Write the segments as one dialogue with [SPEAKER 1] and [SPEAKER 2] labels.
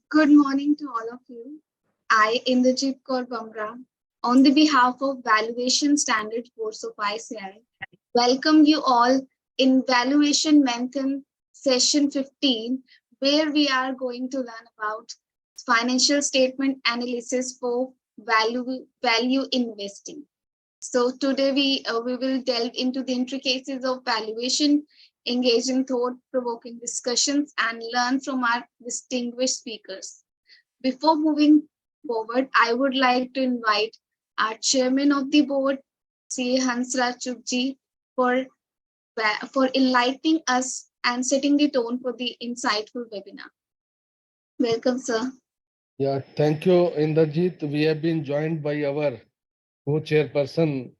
[SPEAKER 1] Good morning to all of you. I, Indrajit Kaur Bamra, on the behalf of Valuation Standard Force of ICI, welcome you all in Valuation Manthan session 15, where we are going to learn about financial statement analysis for value investing. So today we will delve into the intricacies of valuation, engage in thought-provoking discussions, and learn from our distinguished speakers. Before moving forward, I would like to invite our chairman of the board, C. Hansraj Chugji, for, for enlightening us and setting the tone for the insightful webinar. Welcome, sir.
[SPEAKER 2] Yeah, thank you, Inderjeet. We have been joined by our co-chairperson,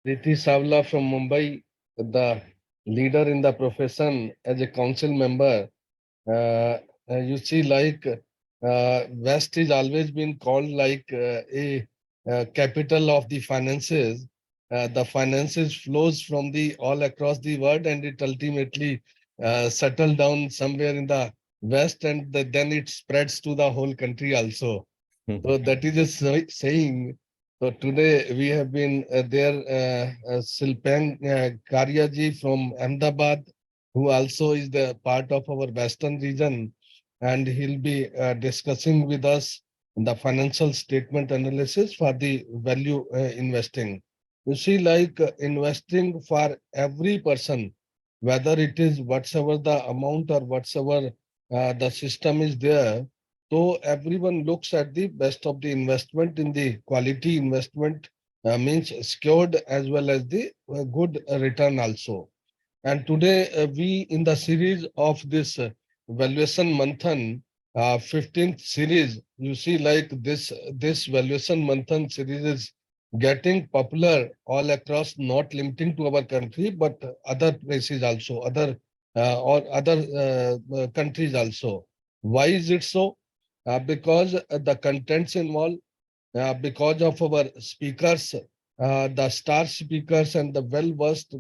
[SPEAKER 2] Riti Savla from Mumbai, the leader in the profession as a council member. You see, West is always been called like a capital of the finances. The finances flows from the all across the world, and it ultimately settle down somewhere in the West, and then it spreads to the whole country also. So that is a saying. So today we have been there, Silpang Karyaji from Ahmedabad, who also is the part of our Western region, and he'll be discussing with us the financial statement analysis for the value investing. You see, investing for every person, whether it is whatsoever the amount or whatsoever the system is there, so everyone looks at the best of the investment in the quality investment, means secured as well as the good return also. And today we in the series of this valuation manthan, 15th series, you see this valuation manthan series is getting popular all across, not limiting to our country, but other places also, other countries also. Why is it so? Because the contents involved, because of our speakers, the star speakers and the well-versed,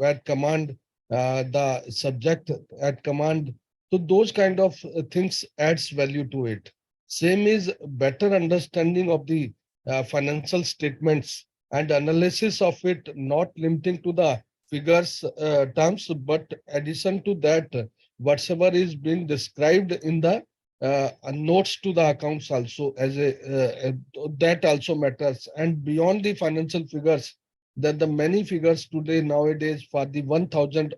[SPEAKER 2] at command, the subject at command. So those kind of things adds value to it. Same is better understanding of the financial statements and analysis of it, not limiting to the figures terms, but addition to that, whatever is being described in the notes to the accounts also as that also matters. And beyond the financial figures, there are the many figures today nowadays for the 1,000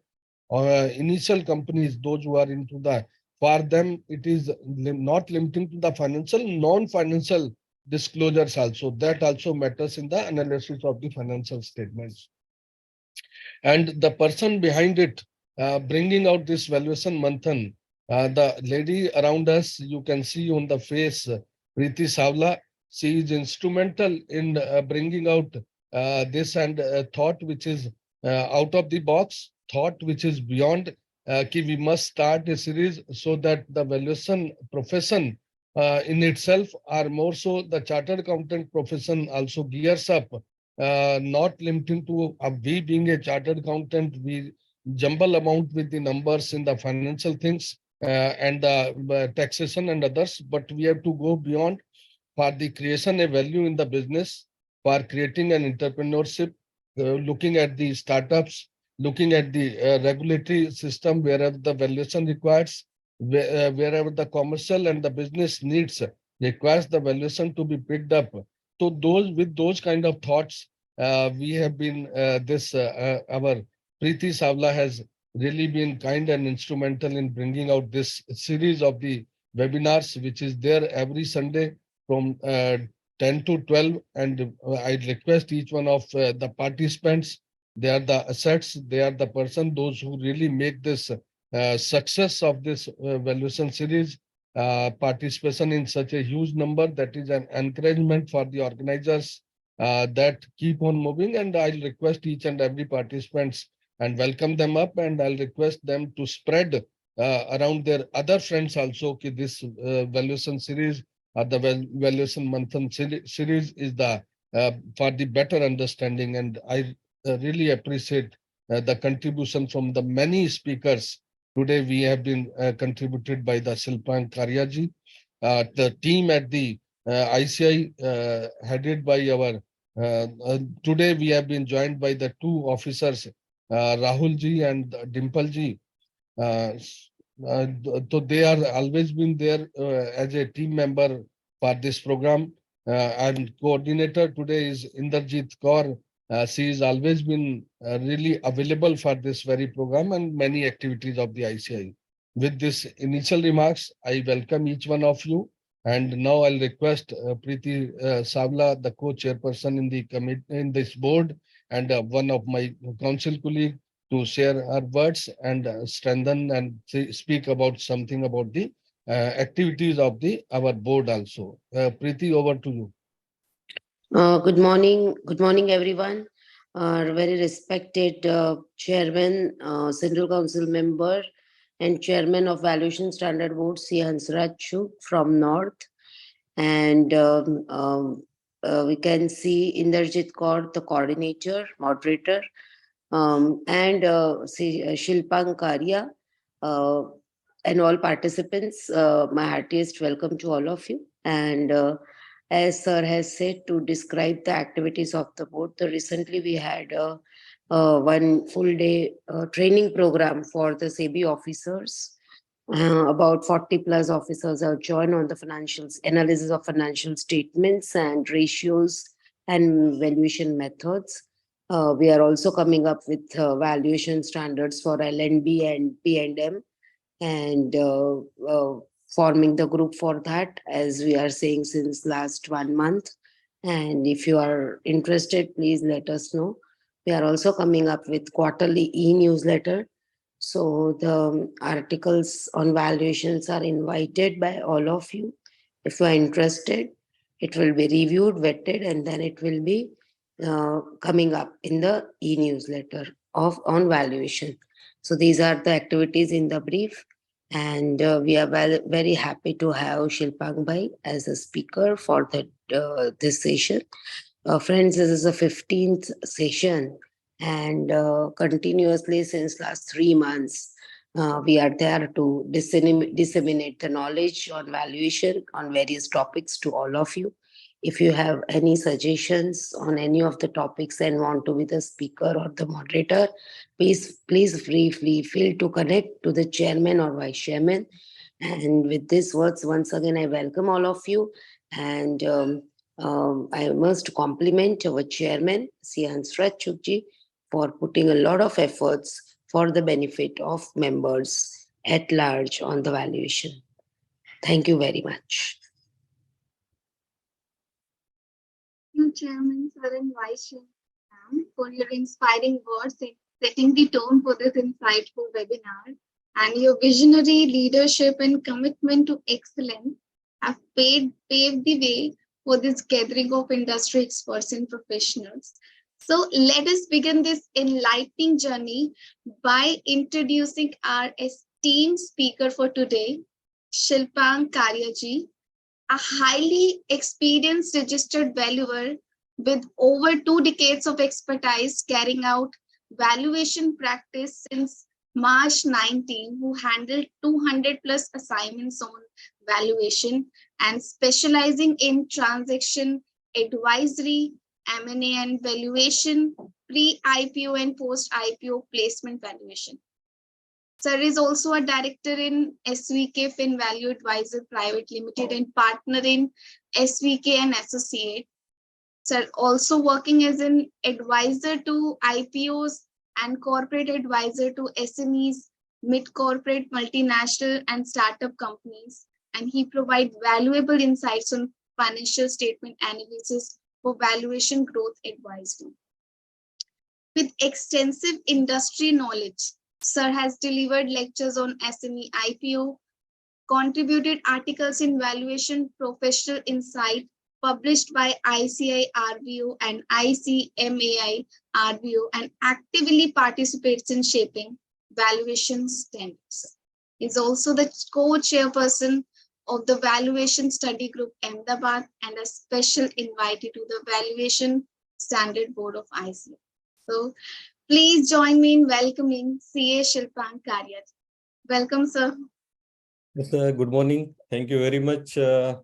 [SPEAKER 2] initial companies, those who are into the, for them it is not limiting to the financial, non-financial disclosures also. That also matters in the analysis of the financial statements. And the person behind it, bringing out this valuation manthan, the lady around us, you can see on the face, Preeti Savla. She is instrumental in bringing out this and thought which is out of the box, thought which is beyond. We must start a series so that the valuation profession in itself, or more so the chartered accountant profession, also gears up, not limiting to we being a chartered accountant, we jumble amount with the numbers in the financial things and the taxation and others, but we have to go beyond for the creation of value in the business, for creating an entrepreneurship, looking at the startups, looking at the regulatory system wherever the valuation requires, wherever the commercial and the business needs requires the valuation to be picked up. So those with those kind of thoughts, we have been our Preeti Savla has really been kind and instrumental in bringing out this series of the webinars, which is there every Sunday from 10 to 12. And I request each one of the participants, they are the assets, they are the person, those who really make this success of this valuation series, participation in such a huge number. That is an encouragement for the organizers that keep on moving. And I'll request each and every participants and welcome them up, and I'll request them to spread around their other friends also. This valuation series or the valuation manthan series is the for the better understanding. And I really appreciate the contribution from the many speakers. Today we have been contributed by the Silpang Karyaji. the team at the ICI headed by our today we have been joined by the two officers, Rahul ji and Dimple ji. Uh, so they are always been there as a team member for this program. And coordinator today is Inderjit Kaur. She has always been really available for this very program and many activities of the ICI. With this initial remarks, I welcome each one of you. And now I'll request Preeti Savla, the co-chairperson in the committee in this board, and one of my council colleagues to share our words and strengthen and speak about something about the activities of the our board also. Preeti, over to you.
[SPEAKER 3] Good morning, everyone. Our very respected chairman, Central Council member, and chairman of Valuation Standard Board, C. Hansraj Chuk from North. And we can see Inderjit Kaur, the coordinator, moderator, and Shilpang Karia, uh, and all participants. My heartiest welcome to all of you. And as Sir has said, to describe the activities of the board, recently we had one full day training program for the SEBI officers. About 40 plus officers have joined on the financials analysis of financial statements and ratios and valuation methods. We are also coming up with valuation standards for LNB and P&M, and forming the group for that, as we are saying since last 1 month. And if you are interested, please let us know. We are also coming up with quarterly e-newsletter, so the articles on valuations are invited by all of you. If you are interested, it will be reviewed, vetted, and then it will be coming up in the e-newsletter of on valuation. So these are the activities in the brief, and we are very happy to have Shilpang Bhai as a speaker for this session. Friends, this is the 15th session, and continuously since last 3 months, we are there to disseminate the knowledge on valuation on various topics to all of you. If you have any suggestions on any of the topics and want to be the speaker or the moderator, please feel to connect to the chairman or vice chairman. And with these words, once again, I welcome all of you. And I must compliment our chairman, C. Hansraj Chukji, for putting a lot of efforts for the benefit of members at large on the valuation. Thank you very much.
[SPEAKER 1] You, Chairman, Sir, and Vice Chairman, for your inspiring words in setting the tone for this insightful webinar. And your visionary leadership and commitment to excellence have paved the way for this gathering of industry experts and professionals. So let us begin this enlightening journey by introducing our esteemed speaker for today, Shilpang Karyaji, a highly experienced registered valuer with over 2 decades of expertise carrying out valuation practice since March 19, who handled 200 plus assignments on valuation and specializing in transaction advisory, M&A and valuation, pre-IPO and post-IPO placement valuation. Sir is also a director in SVK Fin Value Advisor Private Limited and partner in SVK and Associate. Sir also working as an advisor to IPOs and corporate advisor to SMEs, mid-corporate, multinational and startup companies. And he provides valuable insights on financial statement analysis for valuation growth advisory. With extensive industry knowledge, Sir has delivered lectures on SME IPO, contributed articles in valuation professional insight published by ICI RVO and ICMAI RVO, and actively participates in shaping valuation standards. He is also the co-chairperson of the Valuation Study Group Ahmedabad and a special invitee to the Valuation Standard Board of ICI. So please join me in welcoming CA Shilpang Karyaji. Welcome, sir.
[SPEAKER 4] Yes, good morning. Thank you very much, sir,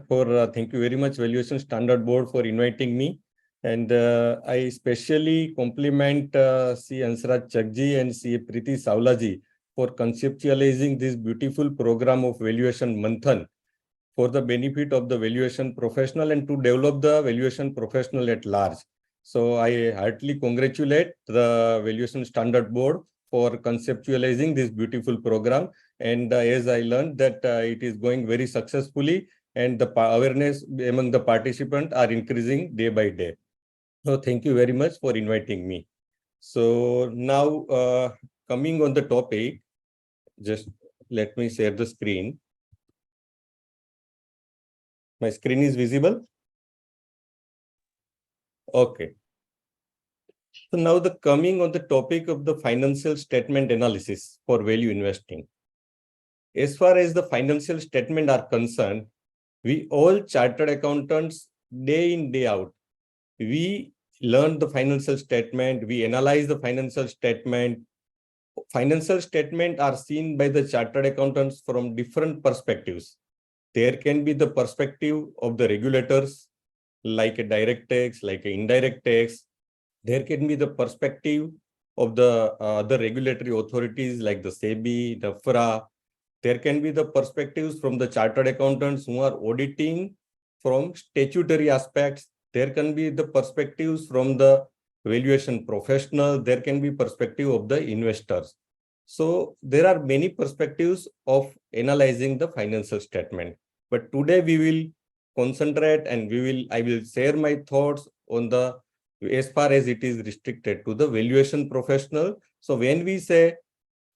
[SPEAKER 4] for thank you very much, Valuation Standard Board, for inviting me. And I especially compliment C. Ansaraj Chakji and C. Preeti Savlaji for conceptualizing this beautiful program of Valuation Manthan for the benefit of the valuation professional and to develop the valuation professional at large. So I heartily congratulate the Valuation Standard Board for conceptualizing this beautiful program. And as I learned that it is going very successfully and the awareness among the participants are increasing day by day. So thank you very much for inviting me. So now coming on the topic, just let me share the screen. My screen is visible? Okay. So now the coming on the topic of the financial statement analysis for value investing. As far as the financial statement are concerned, we all chartered accountants day in, day out, we learn the financial statement, we analyze the financial statement. Financial statement are seen by the chartered accountants from different perspectives. There can be the perspective of the regulators, like a direct tax, like an indirect tax. There can be the perspective of the other regulatory authorities like the SEBI, the FRA. There can be the perspectives from the chartered accountants who are auditing from statutory aspects. There can be the perspectives from the valuation professional. There can be perspective of the investors. So there are many perspectives of analyzing the financial statement. But today we will concentrate and I will share my thoughts on the as far as it is restricted to the valuation professional. So when we say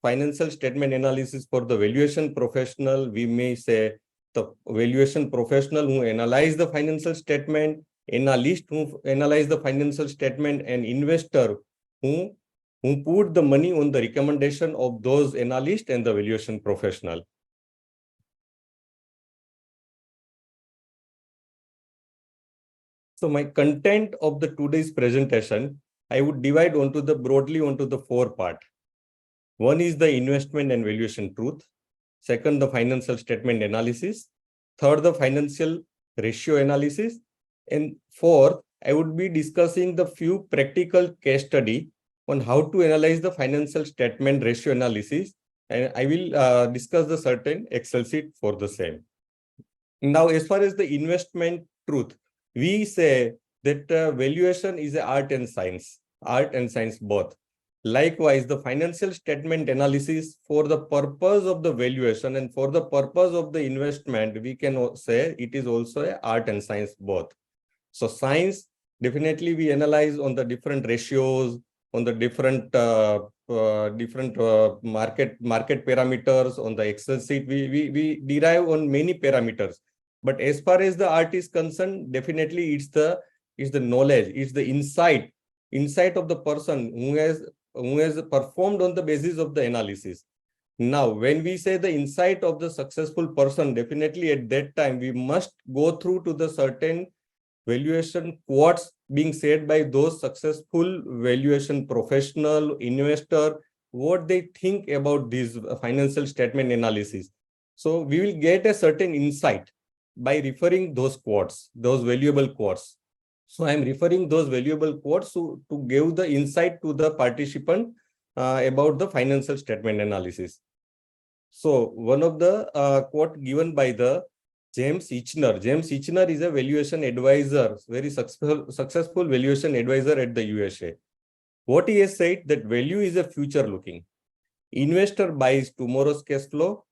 [SPEAKER 4] financial statement analysis for the valuation professional, we may say the valuation professional who analyze the financial statement, analyst who analyze the financial statement, and investor who put the money on the recommendation of those analysts and the valuation professional. So my content of the today's presentation, I would divide broadly onto the four parts. One is the investment and valuation truth. Second, the financial statement analysis. Third, the financial ratio analysis. And fourth, I would be discussing the few practical case study on how to analyze the financial statement ratio analysis. And I will discuss the certain Excel sheet for the same. Now, as far as the investment truth, we say that valuation is an art and science both. Likewise, the financial statement analysis for the purpose of the valuation and for the purpose of the investment, we can say it is also an art and science both. So science, definitely we analyze on the different ratios, on the different market parameters on the Excel sheet. We derive on many parameters. But as far as the art is concerned, definitely it's the knowledge, it's the insight of the person who has performed on the basis of the analysis. Now, when we say the insight of the successful person, definitely at that time we must go through to the certain valuation quotes being said by those successful valuation professional, investor, what they think about this financial statement analysis. So we will get a certain insight by referring those quotes, those valuable quotes. So I am referring those valuable quotes to give the insight to the participant about the financial statement analysis. So one of the quote given by the James Ichner. James Ichner is a valuation advisor, very successful valuation advisor at the USA. What he has said that value is a future looking. Investor buys tomorrow's cash flow,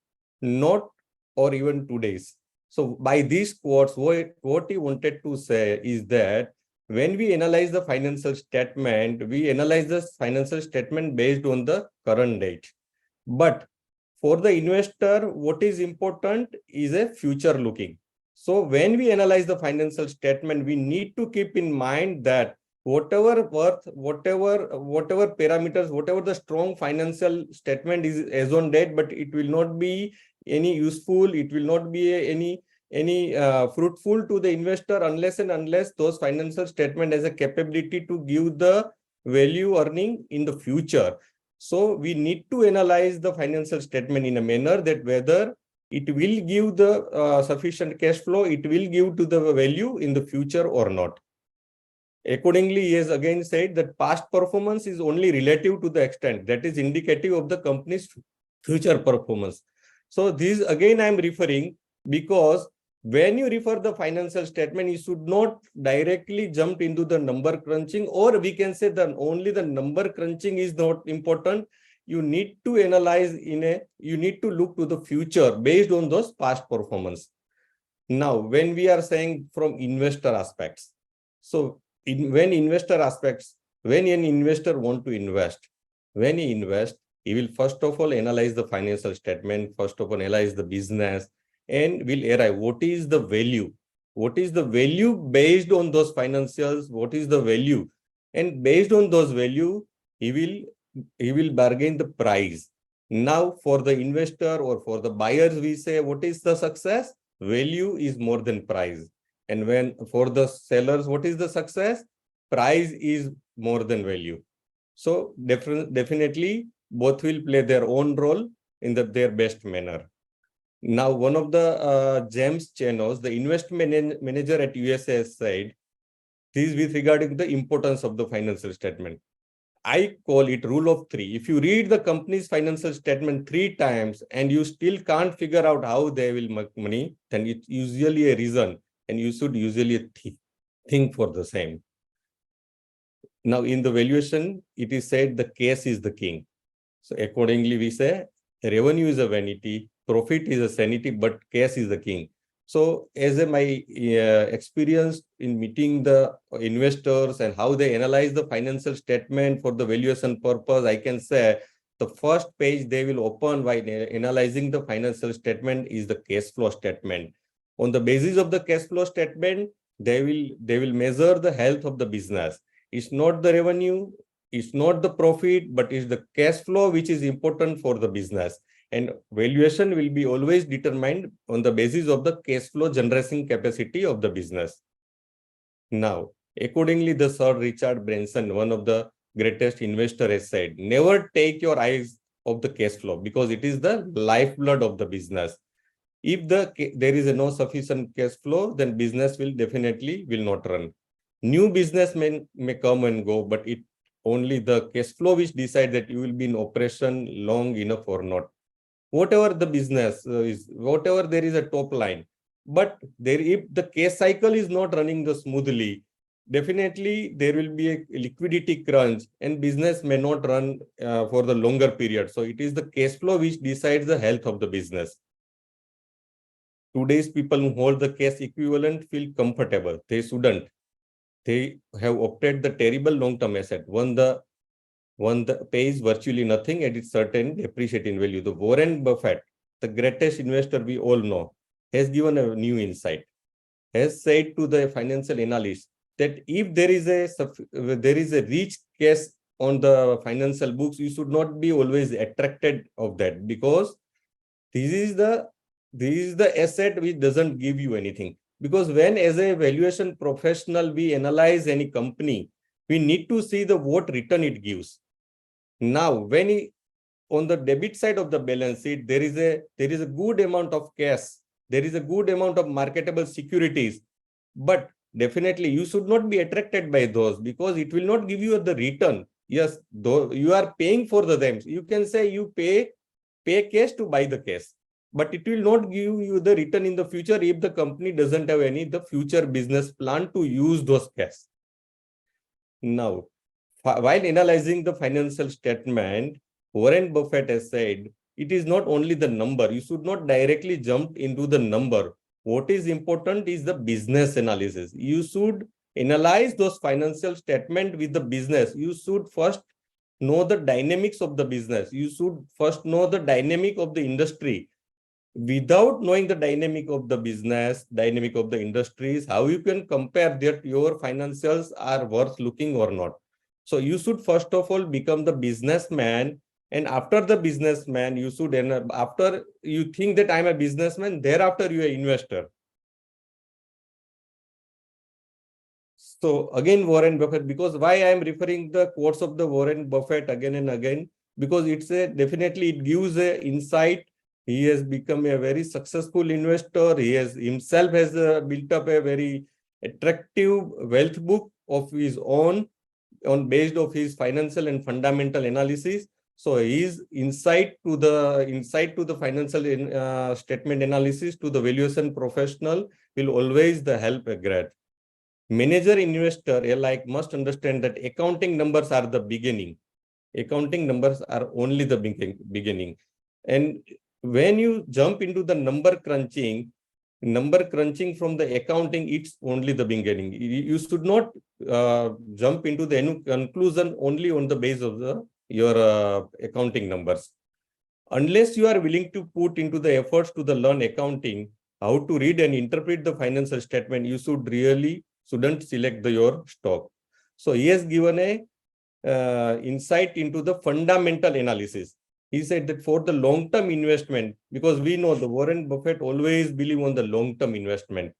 [SPEAKER 4] not or even today's. So by these quotes, what he wanted to say is that when we analyze the financial statement, we analyze the financial statement based on the current date. But for the investor, what is important is a future looking. So when we analyze the financial statement, we need to keep in mind that whatever parameters, whatever the strong financial statement is as on date, but it will not be any useful, it will not be any fruitful to the investor unless those financial statement has a capability to give the value earning in the future. So we need to analyze the financial statement in a manner that whether it will give the sufficient cash flow, it will give to the value in the future or not. Accordingly, he has again said that past performance is only relative to the extent that is indicative of the company's future performance. So this again I am referring, because when you refer the financial statement, you should not directly jump into the number crunching, or we can say that only the number crunching is not important. You need to analyze you need to look to the future based on those past performance. Now, when we are saying from investor aspects, so when an investor want to invest, when he invest, he will first of all analyze the financial statement, first of all analyze the business, and will arrive what is the value. What is the value based on those financials? What is the value? And based on those value, he will bargain the price. Now, for the investor or for the buyers, we say, what is the success? Value is more than price. And when for the sellers, what is the success? Price is more than value. So definitely both will play their own role in their best manner. Now, one of the James Chanos, the investment manager at USA, said this with regarding the importance of the financial statement. I call it rule of three. If you read the company's financial statement 3 times and you still can't figure out how they will make money, then it's usually a reason, and you should usually think for the same. Now, in the valuation, it is said the case is the king. So accordingly, we say revenue is a vanity, profit is a sanity, but cash is the king. So as my experience in meeting the investors and how they analyze the financial statement for the valuation purpose, I can say the first page they will open while analyzing the financial statement is the cash flow statement. On the basis of the cash flow statement, they will measure the health of the business. It's not the revenue, it's not the profit, but it's the cash flow which is important for the business. And valuation will be always determined on the basis of the cash flow generation capacity of the business. Now, accordingly, the Sir Richard Branson, one of the greatest investors, has said, never take your eyes off the cash flow because it is the lifeblood of the business. If there is no sufficient cash flow, then business will definitely not run. New businessmen may come and go, but it only the cash flow which decide that you will be in operation long enough or not. Whatever the business is, whatever there is a top line, but if the cash cycle is not running smoothly, definitely there will be a liquidity crunch and business may not run for the longer period. So it is the cash flow which decides the health of the business. Today's people who hold the cash equivalent feel comfortable. They shouldn't. They have opted the terrible long-term asset. One pays virtually nothing and it's certain depreciate in value. The Warren Buffett, the greatest investor we all know, has given a new insight. Has said to the financial analyst that if there is a rich cash on the financial books, you should not be always attracted of that, because this is the asset which doesn't give you anything. Because when as a valuation professional we analyze any company, we need to see what return it gives. Now, when on the debit side of the balance sheet, there is a good amount of cash, there is a good amount of marketable securities, but definitely you should not be attracted by those because it will not give you the return. Yes, though you are paying for them. You can say you pay cash to buy the cash, but it will not give you the return in the future if the company doesn't have the future business plan to use those cash. Now, while analyzing the financial statement, Warren Buffett has said, it is not only the number. You should not directly jump into the number. What is important is the business analysis. You should analyze those financial statements with the business. You should first know the dynamics of the business. You should first know the dynamic of the industry. Without knowing the dynamic of the business, dynamic of the industries, how you can compare that your financials are worth looking or not. So you should first of all become the businessman, and after the businessman, you should, after you think that I'm a businessman, thereafter you are investor. So again, Warren Buffett, because why I am referring the quotes of the Warren Buffett again and again, because it's a definitely it gives a insight. He has become a very successful investor. He has himself has built up a very attractive wealth book of his own on based of his financial and fundamental analysis. So his insight to the financial statement analysis to the valuation professional will always the help a great. Manager investor alike must understand that accounting numbers are the beginning. Accounting numbers are only the beginning. And when you jump into the number crunching from the accounting, it's only the beginning. You should not jump into the conclusion only on the base of your accounting numbers. Unless you are willing to put into the efforts to the learn accounting, how to read and interpret the financial statement, you shouldn't select your stock. So he has given a insight into the fundamental analysis. He said that for the long-term investment, because we know the Warren Buffett always believe on the long-term investment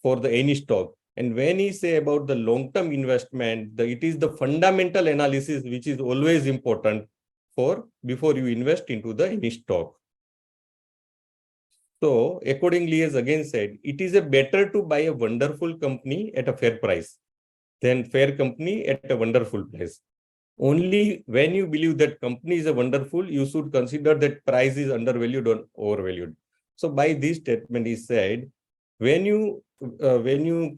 [SPEAKER 4] for the any stock. And when he say about the long-term investment, it is the fundamental analysis which is always important for before you invest into the any stock. So accordingly, as again said, it is a better to buy a wonderful company at a fair price than fair company at a wonderful price. Only when you believe that company is a wonderful, you should consider that price is undervalued or overvalued. So by this statement is said, when you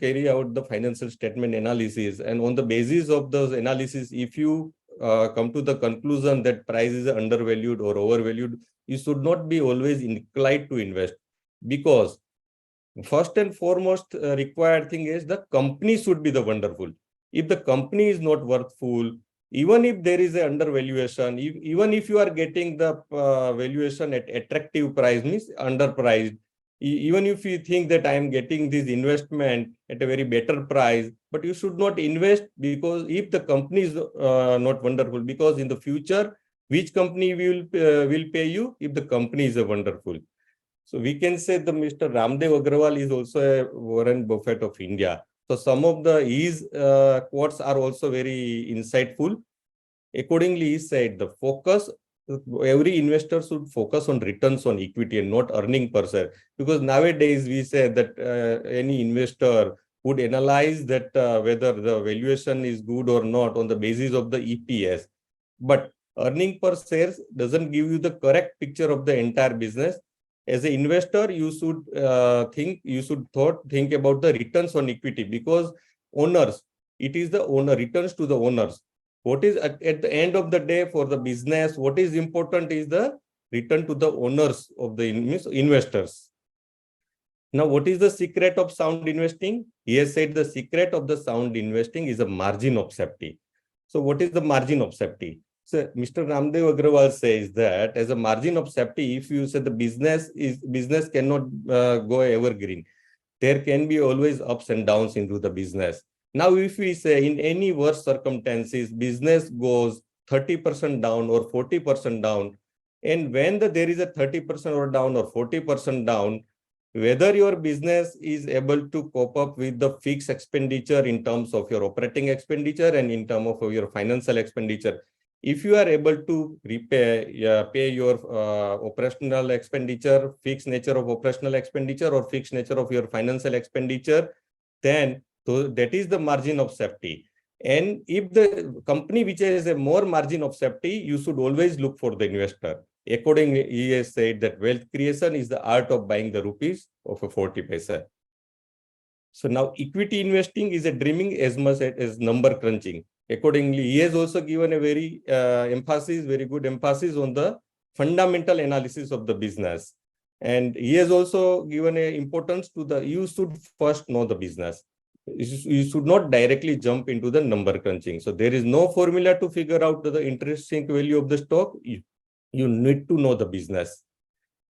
[SPEAKER 4] carry out the financial statement analysis, and on the basis of those analysis, if you come to the conclusion that price is undervalued or overvalued, you should not be always inclined to invest, because first and foremost required thing is the company should be the wonderful. If the company is not worthful, even if there is a undervaluation, even if you are getting the valuation at attractive price, means underpriced, even if you think that I am getting this investment at a very better price, but you should not invest, because if the company is not wonderful, because in the future, which company will pay you if the company is a wonderful. So we can say the Mr. Ramdev Agrawal is also a Warren Buffett of India. So some of his quotes are also very insightful. Accordingly, he said the focus, every investor should focus on returns on equity and not earning per share. Because nowadays we say that any investor would analyze that whether the valuation is good or not on the basis of the EPS. But earning per shares doesn't give you the correct picture of the entire business. As an investor, you should think about the returns on equity, because owners, it is the owner returns to the owners. What is at the end of the day for the business, what is important is the return to the owners of the investors. Now, what is the secret of sound investing? He has said the secret of the sound investing is a margin of safety. So what is the margin of safety? So Mr. Ramdev Agrawal says that as a margin of safety, if you say the business cannot go evergreen, there can be always ups and downs into the business. Now, if we say in any worse circumstances, business goes 30% down or 40% down, and when there is a 30% or down or 40% down, whether your business is able to cope up with the fixed expenditure in terms of your operating expenditure and in terms of your financial expenditure, if you are able to pay your operational expenditure, fixed nature of operational expenditure or fixed nature of your financial expenditure, then that is the margin of safety. And if the company which has a more margin of safety, you should always look for the investor. Accordingly, he has said that wealth creation is the art of buying the rupees of a 40 paisa. So now equity investing is a dreaming as much as number crunching. Accordingly, he has also given a very good emphasis on the fundamental analysis of the business. And he has also given a importance to you should first know the business. You should not directly jump into the number crunching. So there is no formula to figure out the intrinsic value of the stock. You need to know the business.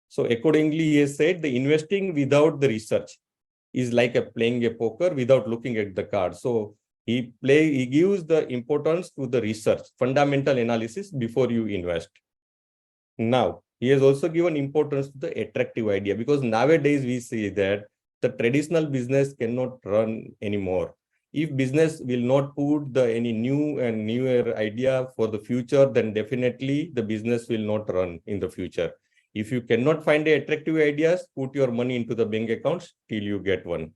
[SPEAKER 4] So accordingly, he has said the investing without the research is like playing a poker without looking at the card. So he gives the importance to the research, fundamental analysis before you invest. Now, he has also given importance to the attractive idea, because nowadays we see that the traditional business cannot run anymore. If business will not put the any new and newer idea for the future, then definitely the business will not run in the future. If you cannot find the attractive ideas, put your money into the bank accounts till you get one.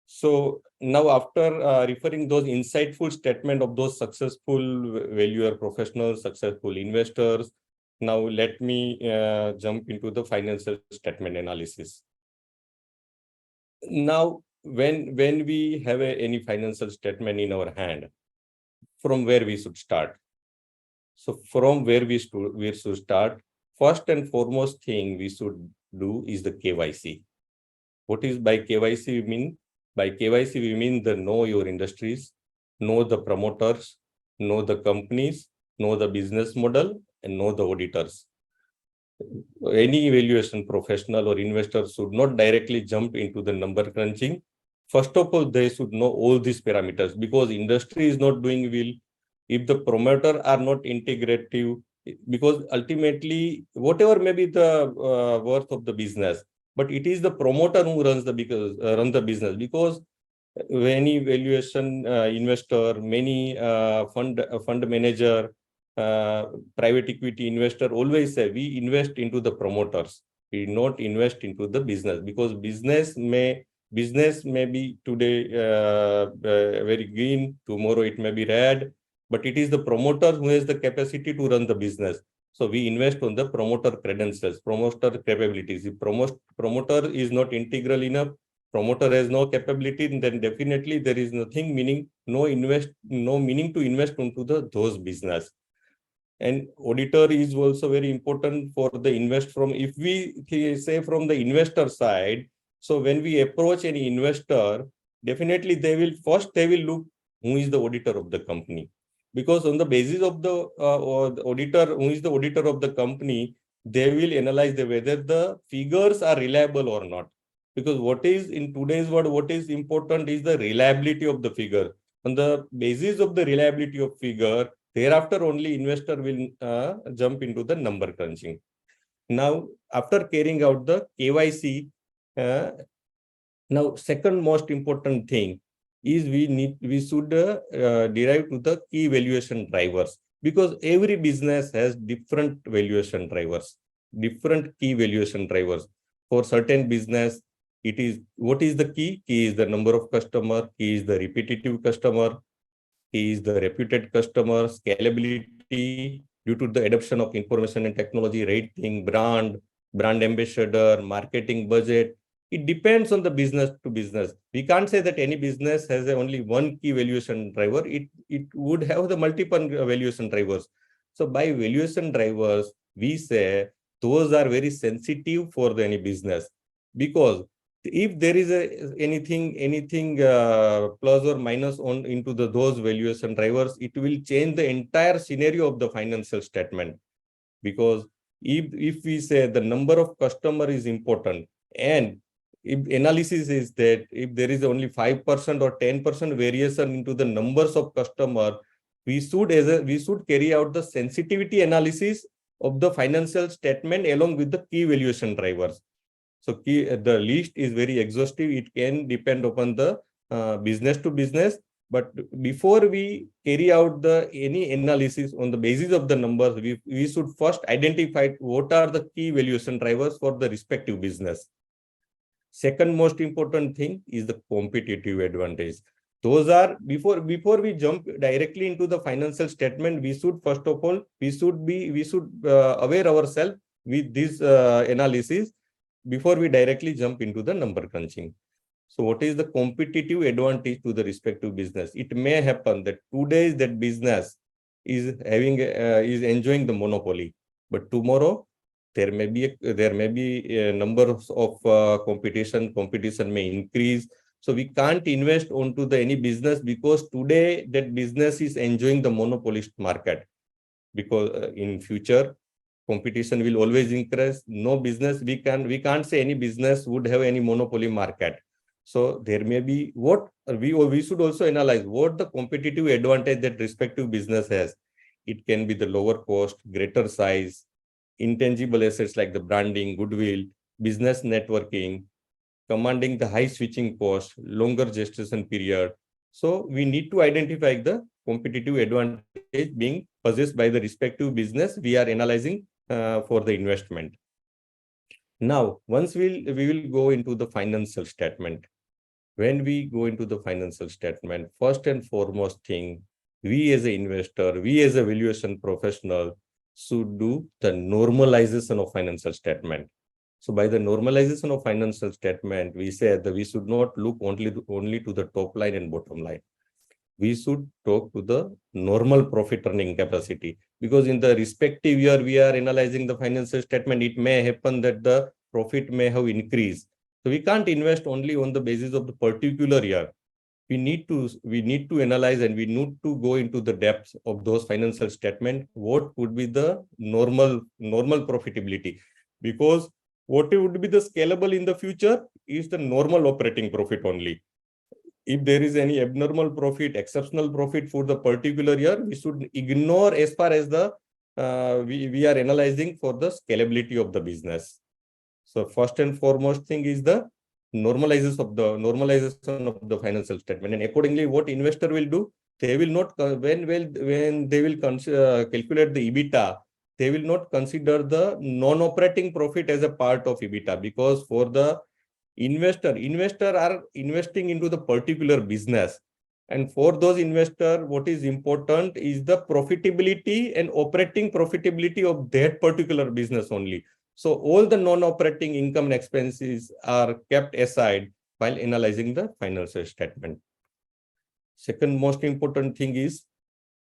[SPEAKER 4] So now, after referring those insightful statement of those successful valuer professionals, successful investors, now let me jump into the financial statement analysis. Now, when we have any financial statement in our hand, from where we should start? So from where we should start, first and foremost thing we should do is the KYC. What is by KYC we mean? By KYC, we mean the know your industries, know the promoters, know the companies, know the business model, and know the auditors. Any evaluation professional or investor should not directly jump into the number crunching. First of all, they should know all these parameters, because industry is not doing well. If the promoter are not integrative, because ultimately, whatever may be the worth of the business, but it is the promoter who runs the business, because any valuation investor, many fund manager, private equity investor always say we invest into the promoters, we not invest into the business, because business may be today very green, tomorrow it may be red, but it is the promoter who has the capacity to run the business. So we invest on the promoter credentials, promoter capabilities. If promoter is not integral enough, promoter has no capability, then definitely there is no meaning to invest into those business. And auditor is also very important for the invest from, if we say from the investor side. So when we approach any investor, definitely they will look who is the auditor of the company, because on the basis of the auditor, who is the auditor of the company, they will analyze whether the figures are reliable or not. Because what is in today's world, what is important is the reliability of the figure. On the basis of the reliability of figure, thereafter only investor will jump into the number crunching. Now, after carrying out the KYC, now second most important thing is we should derive to the key valuation drivers, because every business has different valuation drivers, different key valuation drivers. For certain business, it is, what is the key? Key is the number of customer, key is the repetitive customer, key is the reputed customer, scalability due to the adoption of information and technology, rating, brand ambassador, marketing budget. It depends on the business to business. We can't say that any business has only one key valuation driver. It would have the multiple valuation drivers. So by valuation drivers, we say those are very sensitive for any business, because if there is anything plus or minus on into those valuation drivers, it will change the entire scenario of the financial statement. Because if we say the number of customer is important, and if analysis is that if there is only 5% or 10% variation into the numbers of customer, we should carry out the sensitivity analysis of the financial statement along with the key valuation drivers. So the list is very exhaustive. It can depend upon the business to business. But before we carry out any analysis on the basis of the numbers, we should first identify what are the key valuation drivers for the respective business. Second most important thing is the competitive advantage. Those are, before we jump directly into the financial statement, we should first of all aware ourselves with this analysis before we directly jump into the number crunching. So what is the competitive advantage to the respective business? It may happen that today that business is enjoying the monopoly, but tomorrow there may be a number of competition may increase. So we can't invest onto any business, because today that business is enjoying the monopolist market, because in future competition will always increase. No business, we can't say any business would have any monopoly market. So there may be we should also analyze what the competitive advantage that respective business has. It can be the lower cost, greater size, intangible assets like the branding, goodwill, business networking, commanding the high switching cost, longer gestation period. So we need to identify the competitive advantage being possessed by the respective business we are analyzing for the investment. Now, once we will go into the financial statement. When we go into the financial statement, first and foremost thing, we as an investor, we as a valuation professional should do the normalization of financial statement. So by the normalization of financial statement, we said that we should not look only to the top line and bottom line. We should talk to the normal profit earning capacity, because in the respective year we are analyzing the financial statement, it may happen that the profit may have increased. So we can't invest only on the basis of the particular year. We need to analyze, and we need to go into the depths of those financial statement. What would be the normal profitability? Because what would be the scalable in the future is the normal operating profit only. If there is any abnormal profit, exceptional profit for the particular year, we should ignore as far as the we are analyzing for the scalability of the business. So first and foremost thing is the normalization of the financial statement, and accordingly, what investor will do, they will not when they will calculate the EBITDA, they will not consider the non-operating profit as a part of EBITDA, because for the investor are investing into the particular business, and for those investor, what is important is the profitability and operating profitability of that particular business only. So all the non-operating income and expenses are kept aside while analyzing the financial statement. Second most important thing is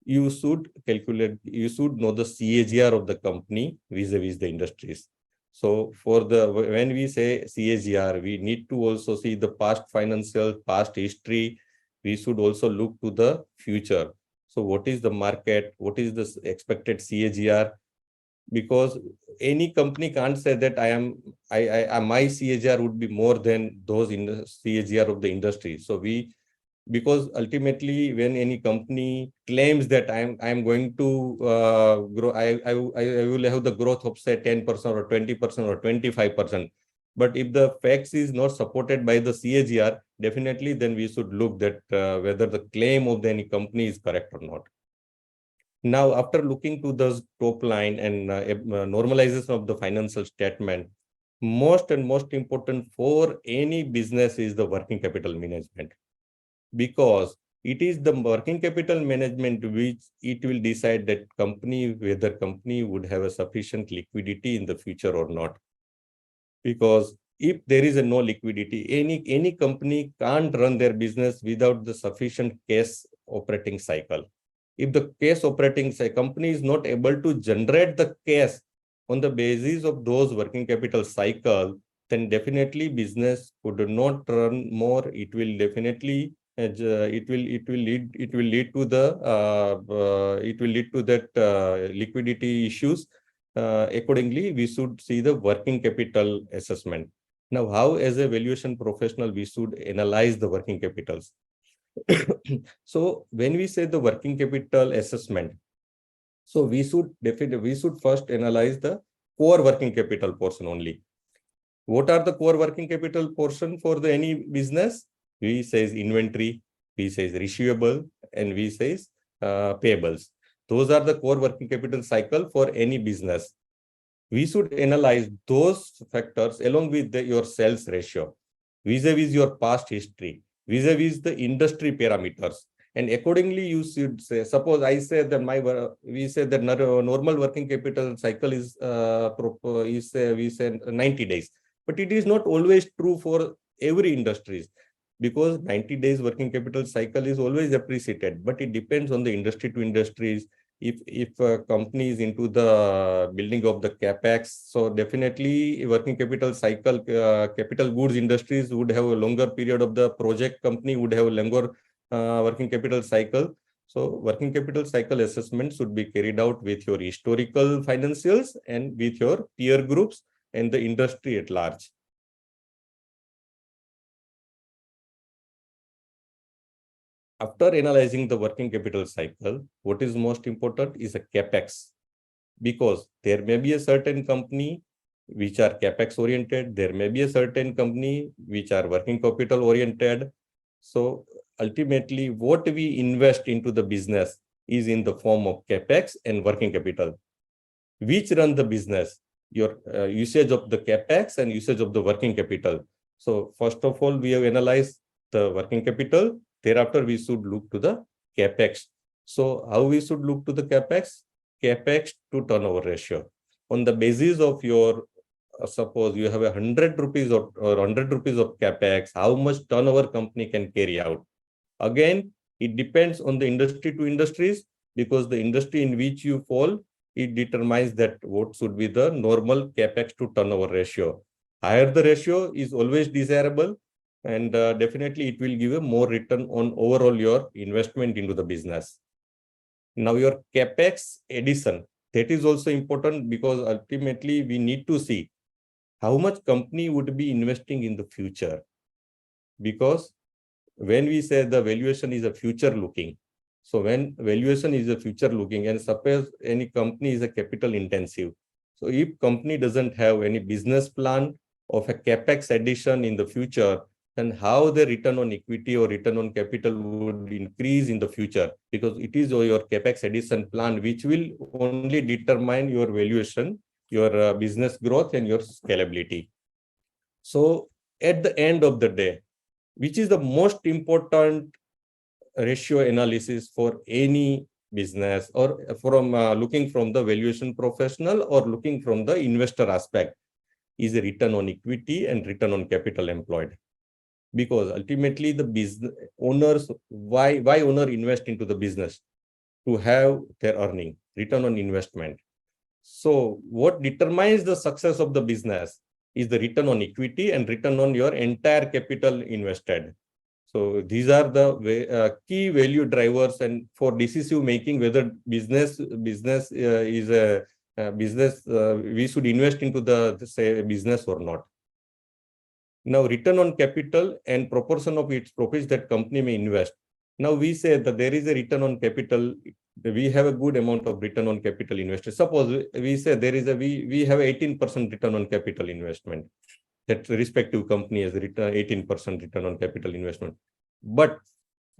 [SPEAKER 4] you should know the CAGR of the company vis-a-vis the industries. So when we say CAGR, we need to also see the past history. We should also look to the future. So what is the market? What is the expected CAGR? Because any company can't say that my CAGR would be more than those in the CAGR of the industry. So because ultimately when any company claims that I'm going to grow, I will have the growth of say 10% or 20% or 25%. But if the facts is not supported by the CAGR, definitely then we should look that whether the claim of any company is correct or not. Now, after looking to the top line and normalization of the financial statement, most important for any business is the working capital management, because it is the working capital management which it will decide that whether company would have a sufficient liquidity in the future or not. Because if there is no liquidity, any company can't run their business without the sufficient cash operating cycle. If the cash operating company is not able to generate the cash on the basis of those working capital cycle, then definitely business could not run more. It will definitely it will lead to that liquidity issues. Accordingly, we should see the working capital assessment. Now, how as a valuation professional we should analyze the working capitals? So when we say the working capital assessment, so we should first analyze the core working capital portion only. What are the core working capital portion for any business? We says inventory, we says receivable, and we says payables. Those are the core working capital cycle for any business. We should analyze those factors along with your sales ratio, vis-a-vis your past history, vis-a-vis the industry parameters. And accordingly, you should say, suppose I say that we say that normal working capital cycle is we say 90 days, but it is not always true for every industries, because 90 days working capital cycle is always appreciated, but it depends on the industry to industries. If a company is into the building of the capex, so definitely working capital cycle, capital goods industries would have a longer period of the project, company would have a longer working capital cycle. So working capital cycle assessment should be carried out with your historical financials and with your peer groups and the industry at large. After analyzing the working capital cycle, what is most important is a capex, because there may be a certain company which are capex oriented. There may be a certain company which are working capital oriented. So ultimately, what we invest into the business is in the form of capex and working capital. Which run the business? Your usage of the capex and usage of the working capital. So first of all, we have analyzed the working capital. Thereafter, we should look to the capex. So how we should look to the capex? Capex to turnover ratio. On the basis of your suppose you have 100 rupees or 100 rupees of capex, how much turnover company can carry out? Again, it depends on the industry to industries, because the industry in which you fall, it determines that what should be the normal capex to turnover ratio. Higher the ratio is always desirable, and definitely it will give a more return on overall your investment into the business. Now your capex addition, that is also important, because ultimately we need to see how much company would be investing in the future. Because when we say the valuation is a future looking, so when valuation is a future looking, and suppose any company is a capital intensive, so if company doesn't have any business plan of a capex addition in the future, then how the return on equity or return on capital would increase in the future, because it is your capex addition plan which will only determine your valuation, your business growth, and your scalability. So at the end of the day, which is the most important ratio analysis for any business, or from looking from the valuation professional or looking from the investor aspect, is a return on equity and return on capital employed. Because ultimately the business owners, why owner invest into the business? To have their earning, return on investment. So what determines the success of the business is the return on equity and return on your entire capital invested. So these are the key value drivers, and for decisive making whether business is a business we should invest into the say business or not. Now return on capital and proportion of its profits that company may invest. Now we say that there is a return on capital. We have a good amount of return on capital invested. Suppose we say there is we have 18% return on capital investment. That respective company has 18% return on capital investment. But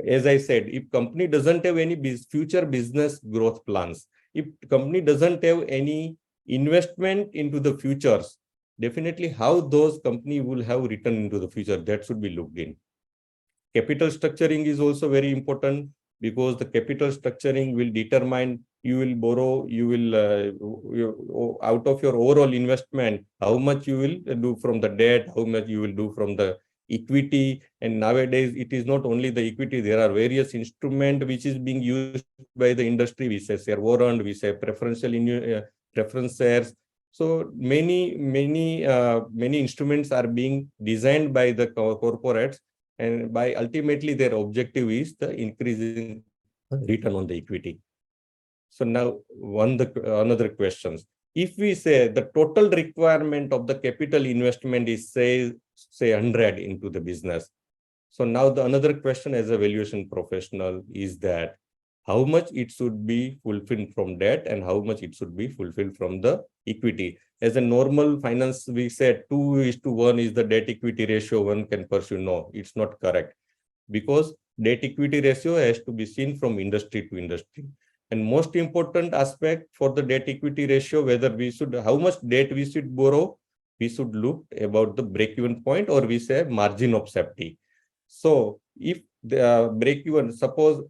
[SPEAKER 4] as I said, if company doesn't have any future business growth plans, if company doesn't have any investment into the futures, definitely how those company will have return into the future, that should be looked in. Capital structuring is also very important, because the capital structuring will determine, you will borrow, you will out of your overall investment, how much you will do from the debt, how much you will do from the equity. And nowadays it is not only the equity, there are various instruments which is being used by the industry. We say share warrant, we say preferential preference shares. So many instruments are being designed by the corporates, and by ultimately their objective is the increasing return on the equity. So now another questions. If we say the total requirement of the capital investment is say 100 into the business. So now the another question as a valuation professional is that how much it should be fulfilled from debt and how much it should be fulfilled from the equity. As a normal finance, we said 2:1 is the debt equity ratio one can pursue. No, it's not correct, because debt equity ratio has to be seen from industry to industry. And most important aspect for the debt equity ratio, whether we should, how much debt we should borrow, we should look about the break-even point, or we say margin of safety. So if the break-even, suppose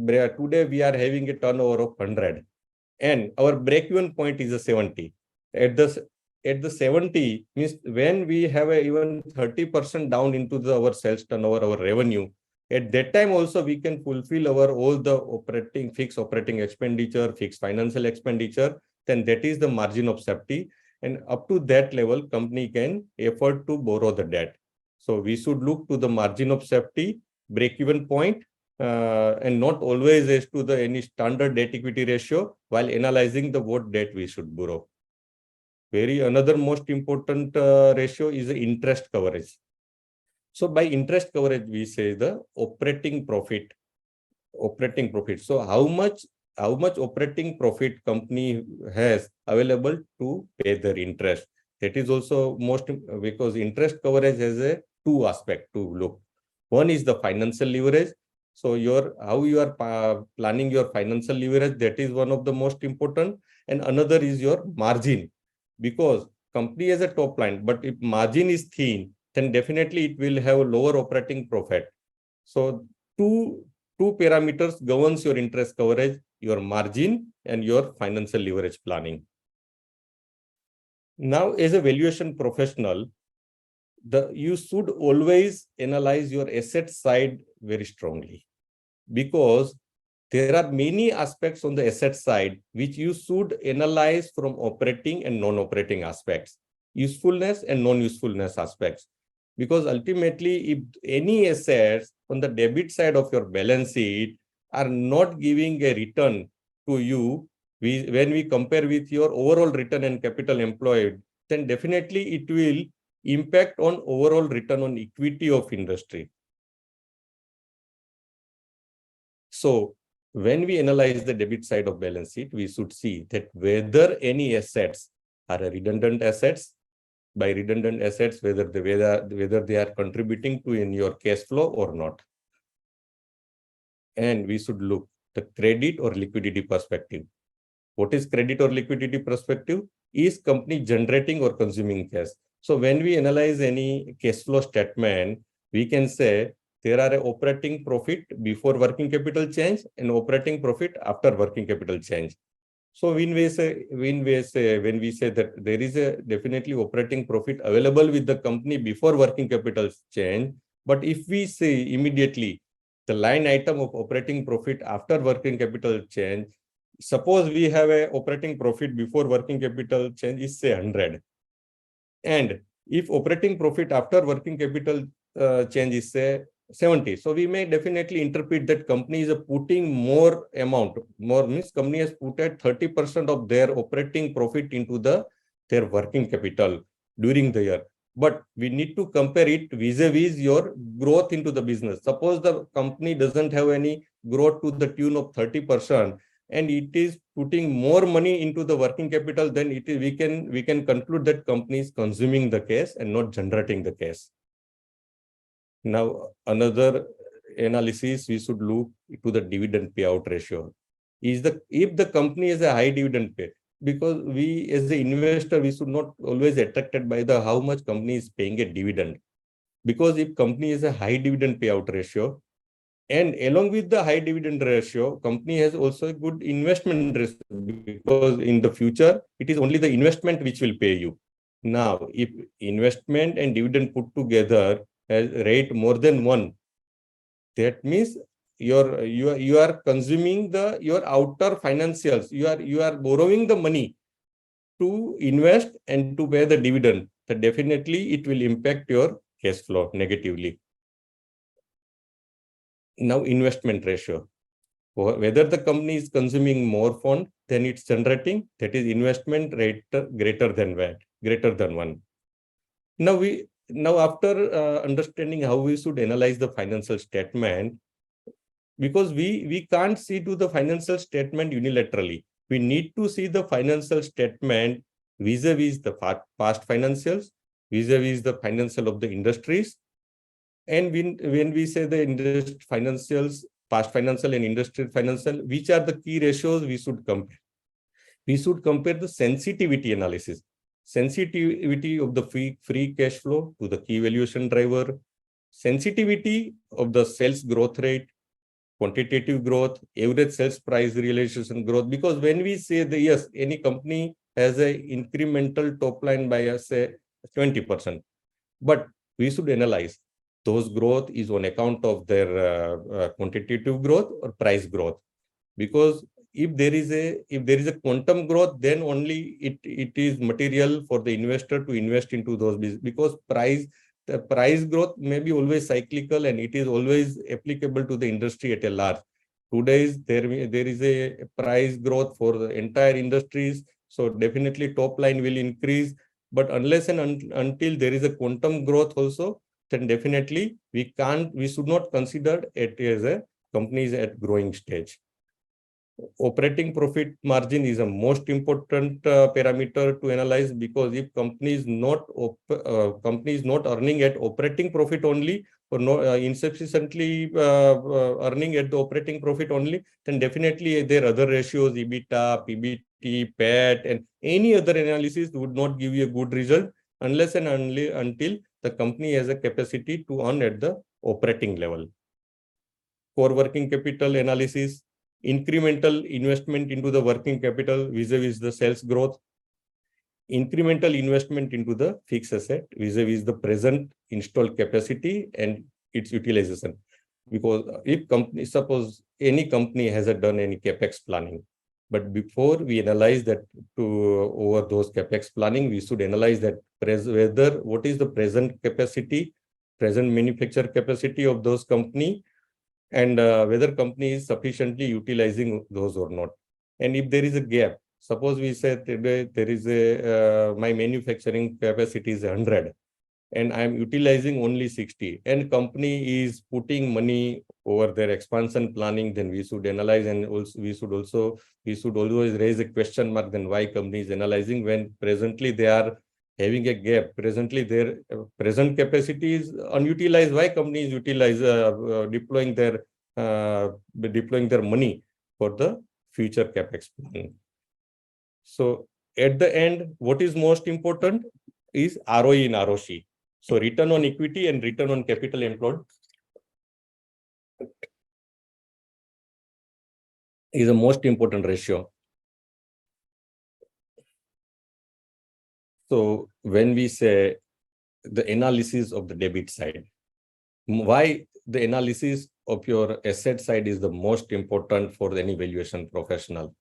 [SPEAKER 4] today we are having a turnover of 100 and our break-even point is a 70. At the 70 means when we have even 30% down into our sales turnover, our revenue, at that time also we can fulfill our all the fixed operating expenditure, fixed financial expenditure, then that is the margin of safety. And up to that level, company can afford to borrow the debt. So we should look to the margin of safety, break-even point, and not always as to the any standard debt equity ratio while analyzing the what debt we should borrow. Another most important ratio is the interest coverage. So by interest coverage, we say the operating profit. So how much operating profit company has available to pay their interest. That is also most because interest coverage has a two aspect to look. One is the financial leverage. So how you are planning your financial leverage, that is one of the most important. And another is your margin, because company has a top line, but if margin is thin, then definitely it will have lower operating profit. So two parameters governs your interest coverage, your margin and your financial leverage planning. Now, as a valuation professional, you should always analyze your asset side very strongly, because there are many aspects on the asset side which you should analyze from operating and non-operating aspects, usefulness and non-usefulness aspects. Because ultimately, if any assets on the debit side of your balance sheet are not giving a return to you, when we compare with your overall return and capital employed, then definitely it will impact on overall return on equity of industry. So when we analyze the debit side of balance sheet, we should see that whether any assets are redundant assets. By redundant assets, whether they are contributing to in your cash flow or not. And we should look the credit or liquidity perspective. What is credit or liquidity perspective? Is company generating or consuming cash? So when we analyze any cash flow statement, we can say there are a operating profit before working capital change and operating profit after working capital change. So when we say that there is a definitely operating profit available with the company before working capital change, but if we say immediately the line item of operating profit after working capital change, suppose we have a operating profit before working capital change is say 100, and if operating profit after working capital change is say 70, so we may definitely interpret that company is putting more amount, more means company has put at 30% of their operating profit into their working capital during the year. But we need to compare it vis-a-vis your growth into the business. Suppose the company doesn't have any growth to the tune of 30%, and it is putting more money into the working capital, then we can conclude that company is consuming the cash and not generating the cash. Now, another analysis, we should look to the dividend payout ratio. If the company has a high dividend pay, because we as the investor, we should not always attracted by the how much company is paying a dividend. Because if company has a high dividend payout ratio, and along with the high dividend ratio, company has also a good investment ratio, because in the future, it is only the investment which will pay you. Now, if investment and dividend put together has rate more than 1, that means you are consuming your outer financials. You are borrowing the money to invest and to pay the dividend. That definitely it will impact your cash flow negatively. Now, investment ratio. Whether the company is consuming more fund than it's generating, that is investment rate greater than 1. Now after understanding how we should analyze the financial statement, because we can't see to the financial statement unilaterally. We need to see the financial statement vis-a-vis the past financials, vis-a-vis the financial of the industries. And when we say the industry financials, past financial and industry financial, which are the key ratios we should compare? We should compare the sensitivity analysis. Sensitivity of the free cash flow to the key valuation driver, sensitivity of the sales growth rate, quantitative growth, average sales price realization growth. Because when we say that yes, any company has a incremental top line by say 20%, but we should analyze those growth is on account of their quantitative growth or price growth. Because if there is a quantum growth, then only it is material for the investor to invest into those business. Because the price growth may be always cyclical, and it is always applicable to the industry at a large. Today there is a price growth for the entire industries, so definitely top line will increase. But unless and until there is a quantum growth also, then definitely we should not consider it as a company is at growing stage. Operating profit margin is a most important parameter to analyze, because if company is not earning at operating profit only, or no insufficiently earning at the operating profit only, then definitely their other ratios, EBITDA, PBT, PAT, and any other analysis would not give you a good result unless and only until the company has a capacity to earn at the operating level. Core working capital analysis, incremental investment into the working capital vis-a-vis the sales growth, incremental investment into the fixed asset vis-a-vis the present installed capacity and its utilization. Because if company, suppose any company has done any capex planning, but before we analyze that to over those capex planning, we should analyze that whether what is the present capacity, present manufacture capacity of those company, and whether company is sufficiently utilizing those or not. And if there is a gap, suppose we say today there is a my manufacturing capacity is 100 and I am utilizing only 60, and company is putting money over their expansion planning, then we should analyze, and also we should always raise a question mark, then why company is analyzing when presently they are having a gap. Presently their present capacity is unutilized. Why company is deploying their money for the future capex planning? So at the end, what is most important is ROE and ROC. So return on equity and return on capital employed is the most important ratio. So when we say the analysis of the debit side, why the analysis of your asset side is the most important for any valuation professional?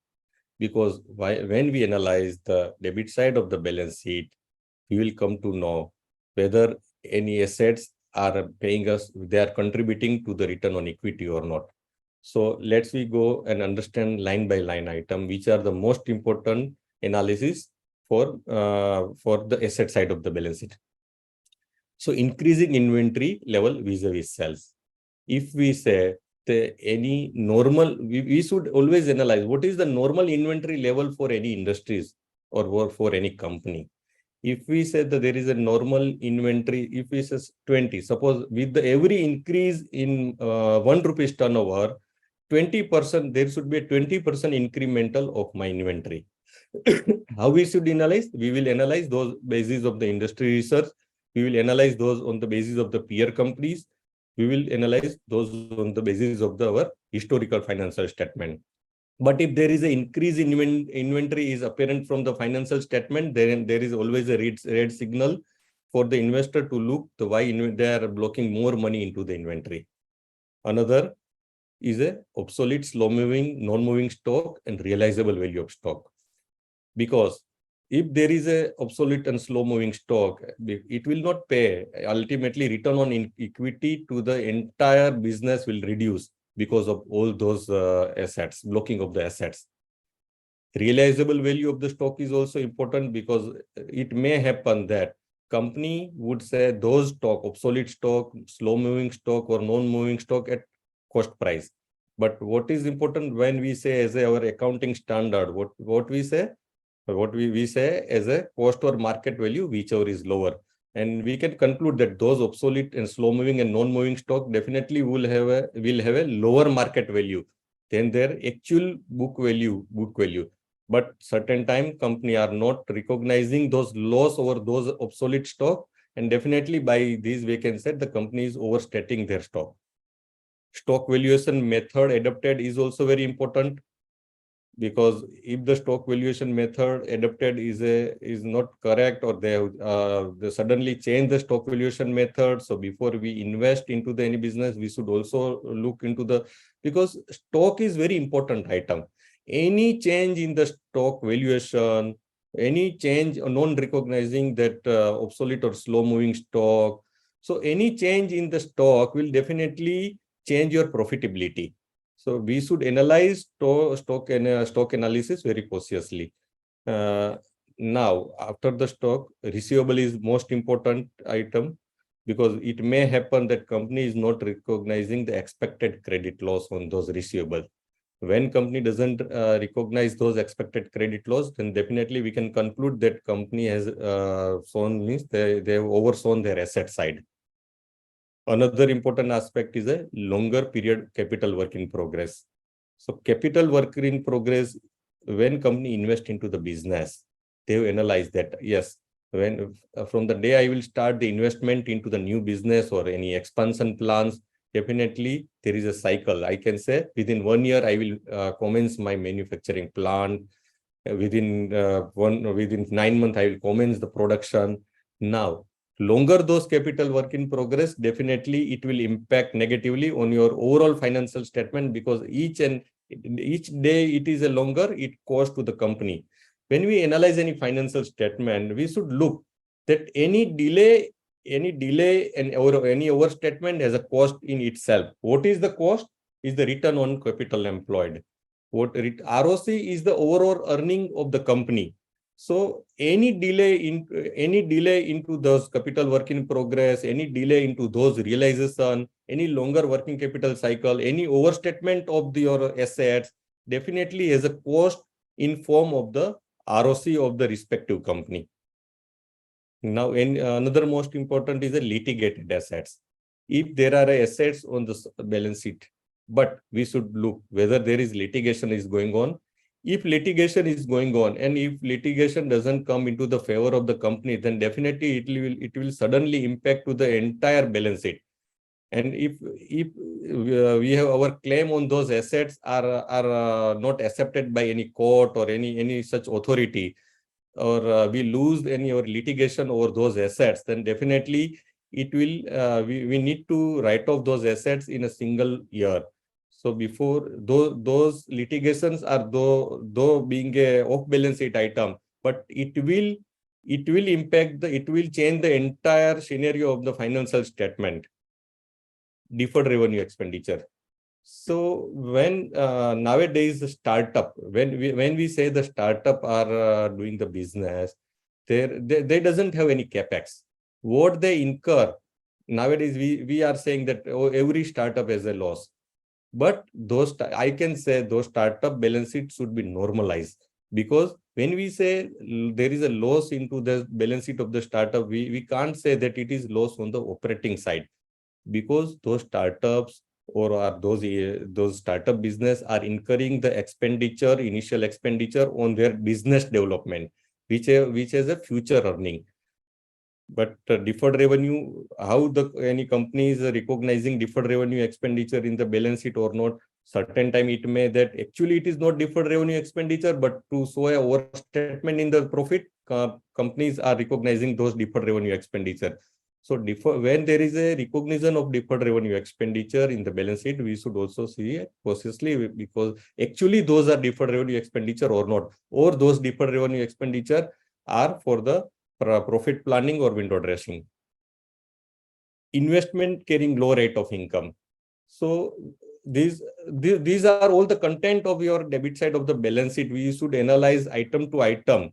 [SPEAKER 4] Because when we analyze the debit side of the balance sheet, you will come to know whether any assets are paying us, they are contributing to the return on equity or not. So let's we go and understand line by line item, which are the most important analysis for the asset side of the balance sheet. So increasing inventory level vis-a-vis sales. If we say any normal, we should always analyze what is the normal inventory level for any industries or for any company. If we say that there is a normal inventory, if we say 20, suppose with the every increase in 1 rupees turnover, 20%, there should be a 20% incremental of my inventory. How we should analyze? We will analyze those basis of the industry research. We will analyze those on the basis of the peer companies. We will analyze those on the basis of our historical financial statement. But if there is an increase in inventory is apparent from the financial statement, then there is always a red signal for the investor to look the why they are blocking more money into the inventory. Another is a obsolete, slow-moving, non-moving stock and realizable value of stock. Because if there is a obsolete and slow-moving stock, it will not pay. Ultimately, return on equity to the entire business will reduce because of all those assets, blocking of the assets. Realizable value of the stock is also important, because it may happen that company would say those stock, obsolete stock, slow-moving stock or non-moving stock at cost price. But what is important when we say as our accounting standard, what we say? What we say as a cost or market value, whichever is lower. And we can conclude that those obsolete and slow-moving and non-moving stock definitely will have a lower market value than their actual book value. But certain time company are not recognizing those loss over those obsolete stock, and definitely by these we can say the company is overstating their stock. Stock valuation method adopted is also very important, because if the stock valuation method adopted is not correct, or they suddenly change the stock valuation method, so before we invest into any business, we should also look into because stock is very important item. Any change in the stock valuation, any change or non-recognizing that obsolete or slow-moving stock, so any change in the stock will definitely change your profitability. So we should analyze stock analysis very cautiously. Now, after the stock, receivable is most important item, because it may happen that company is not recognizing the expected credit loss on those receivables. When company doesn't recognize those expected credit loss, then definitely we can conclude that company has shown means they have oversown their asset side. Another important aspect is a longer period capital work in progress. So capital work in progress, when company invest into the business, they have analyzed that, yes, when from the day I will start the investment into the new business or any expansion plans, definitely there is a cycle. I can say within 1 year, I will commence my manufacturing plant. Within 9 months, I will commence the production. Now, longer those capital work in progress, definitely it will impact negatively on your overall financial statement, because each day it is a longer, it costs to the company. When we analyze any financial statement, we should look that any delay and or any overstatement has a cost in itself. What is the cost? Is the return on capital employed. ROC is the overall earning of the company. So any delay into those capital work in progress, any delay into those realization, any longer working capital cycle, any overstatement of your assets, definitely has a cost in form of the ROC of the respective company. Now, another most important is the litigated assets. If there are assets on the balance sheet, but we should look whether there is litigation is going on. If litigation is going on, and if litigation doesn't come into the favor of the company, then definitely it will suddenly impact to the entire balance sheet. And if we have our claim on those assets are not accepted by any court or any such authority, or we lose any or litigation over those assets, then definitely it will we need to write off those assets in a single year. So before those litigations are though being a off balance sheet item, but it will impact it will change the entire scenario of the financial statement. Deferred revenue expenditure. So when nowadays the startup, when we say the startup are doing the business, they doesn't have any capex. What they incur nowadays, we are saying that every startup has a loss. But I can say those startup balance sheet should be normalized, because when we say there is a loss into the balance sheet of the startup, we can't say that it is loss on the operating side, because those startups or are those startup business are incurring the initial expenditure on their business development, which has a future earning. But deferred revenue, how any company is recognizing deferred revenue expenditure in the balance sheet or not? Certain time it may that actually it is not deferred revenue expenditure, but to show a overstatement in the profit, companies are recognizing those deferred revenue expenditure. So when there is a recognition of deferred revenue expenditure in the balance sheet, we should also see it cautiously, because actually those are deferred revenue expenditure or not, or those deferred revenue expenditure are for the profit planning or window dressing. Investment carrying low rate of income. So these are all the content of your debit side of the balance sheet. We should analyze item to item.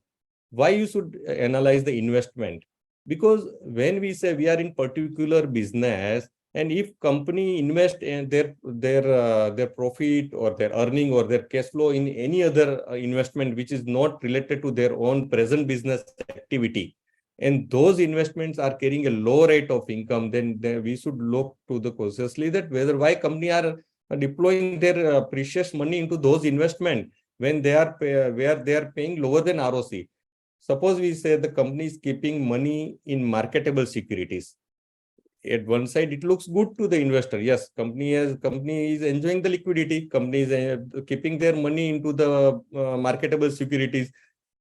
[SPEAKER 4] Why you should analyze the investment? Because when we say we are in particular business, and if company invest in their profit or their earning or their cash flow in any other investment which is not related to their own present business activity, and those investments are carrying a low rate of income, then we should look to the cautiously that why company are deploying their precious money into those investment when they are where they are paying lower than ROC. Suppose we say the company is keeping money in marketable securities. At one side, it looks good to the investor. Yes, company is enjoying the liquidity. Company is keeping their money into the marketable securities.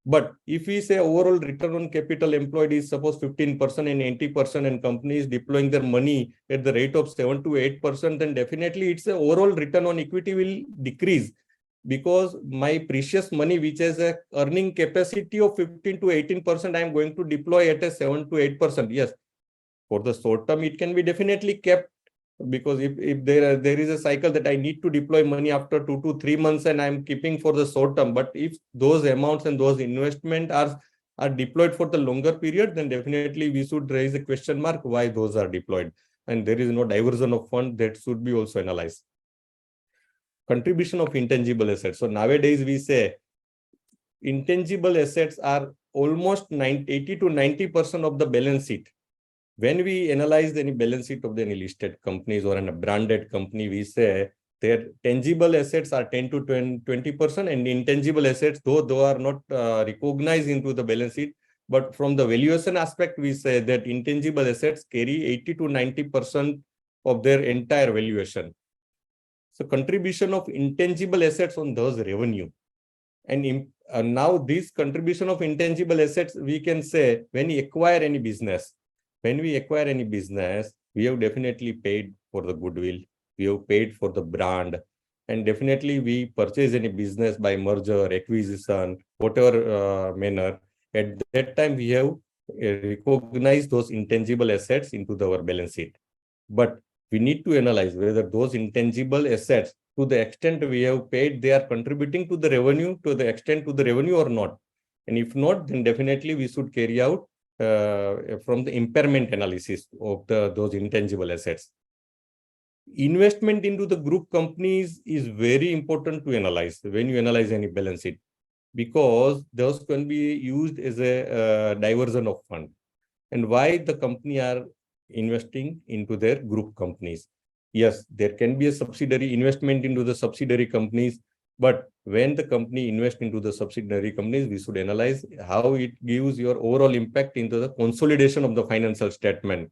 [SPEAKER 4] But if we say overall return on capital employed is suppose 15% and 80%, and company is deploying their money at the rate of 7 to 8%, then definitely it's a overall return on equity will decrease, because my precious money, which has a earning capacity of 15 to 18%, I am going to deploy at a 7 to 8%. Yes, for the short term, it can be definitely kept, because if there is a cycle that I need to deploy money after 2 to 3 months, and I'm keeping for the short term. But if those amounts and those investment are deployed for the longer period, then definitely we should raise a question mark why those are deployed, and there is no diversion of fund that should be also analyzed. contribution of intangible assets. So nowadays we say intangible assets are almost 80 to 90% of the balance sheet. When we analyze any balance sheet of any listed companies or in a branded company, we say their tangible assets are 10 to 20%, and intangible assets, though they are not recognized into the balance sheet, but from the valuation aspect, we say that intangible assets carry 80 to 90% of their entire valuation. So contribution of intangible assets on those revenue. And now this contribution of intangible assets, we can say when we acquire any business, we have definitely paid for the goodwill, we have paid for the brand, and definitely we purchase any business by merger, acquisition, whatever manner. At that time, we have recognized those intangible assets into our balance sheet. But we need to analyze whether those intangible assets, to the extent we have paid, they are contributing to the revenue, to the extent to the revenue or not. And if not, then definitely we should carry out from the impairment analysis of those intangible assets. Investment into the group companies is very important to analyze when you analyze any balance sheet, because those can be used as a diversion of fund. And why the company are investing into their group companies? Yes, there can be a subsidiary investment into the subsidiary companies, but when the company invests into the subsidiary companies, we should analyze how it gives your overall impact into the consolidation of the financial statement.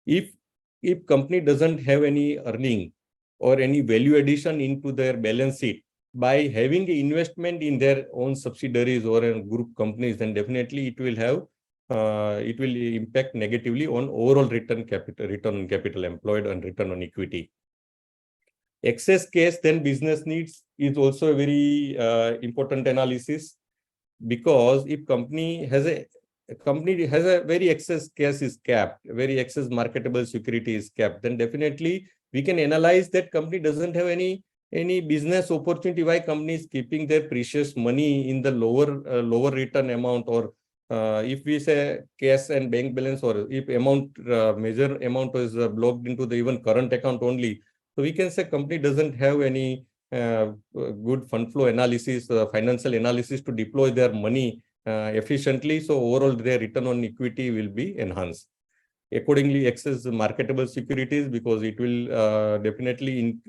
[SPEAKER 4] If company doesn't have any earning or any value addition into their balance sheet by having investment in their own subsidiaries or in group companies, then definitely it will have it will impact negatively on overall return on capital employed and return on equity. Excess cash then business needs is also a very important analysis, because if company has a very excess cash is capped, very excess marketable security is capped, then definitely we can analyze that company doesn't have any business opportunity. Why company is keeping their precious money in the lower return amount, or if we say cash and bank balance, or if major amount is blocked into the even current account only, so we can say company doesn't have any good fund flow analysis, financial analysis to deploy their money efficiently. So overall their return on equity will be enhanced. Accordingly, excess marketable securities, because it will definitely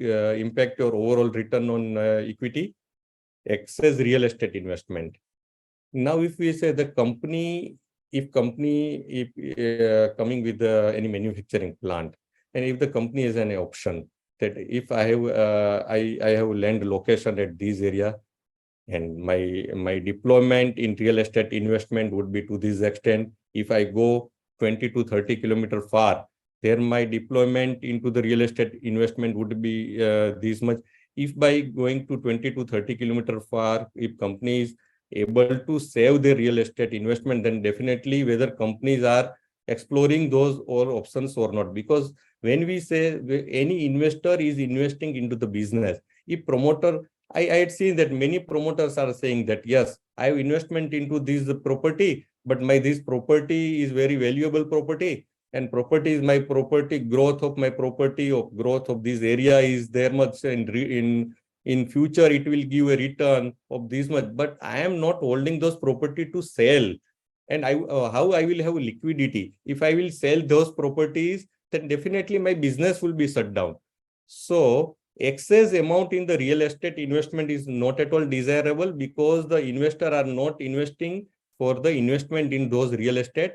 [SPEAKER 4] impact your overall return on equity. Excess real estate investment. Now, if we say the company, if coming with any manufacturing plant, and if the company is an option that if I have I have land location at this area, and my deployment in real estate investment would be to this extent. If I go 20 to 30 kilometer far, there my deployment into the real estate investment would be this much. If by going to 20 to 30 kilometer far, if companies able to save their real estate investment, then definitely whether companies are exploring those or options or not. Because when we say any investor is investing into the business, if promoter, I had seen that many promoters are saying that, yes, I have investment into this property, but this property is very valuable property, and property is my property, growth of my property, of growth of this area is there much, in future it will give a return of this much, but I am not holding those property to sell. And how I will have liquidity? If I will sell those properties, then definitely my business will be shut down. So excess amount in the real estate investment is not at all desirable, because the investor are not investing for the investment in those real estate.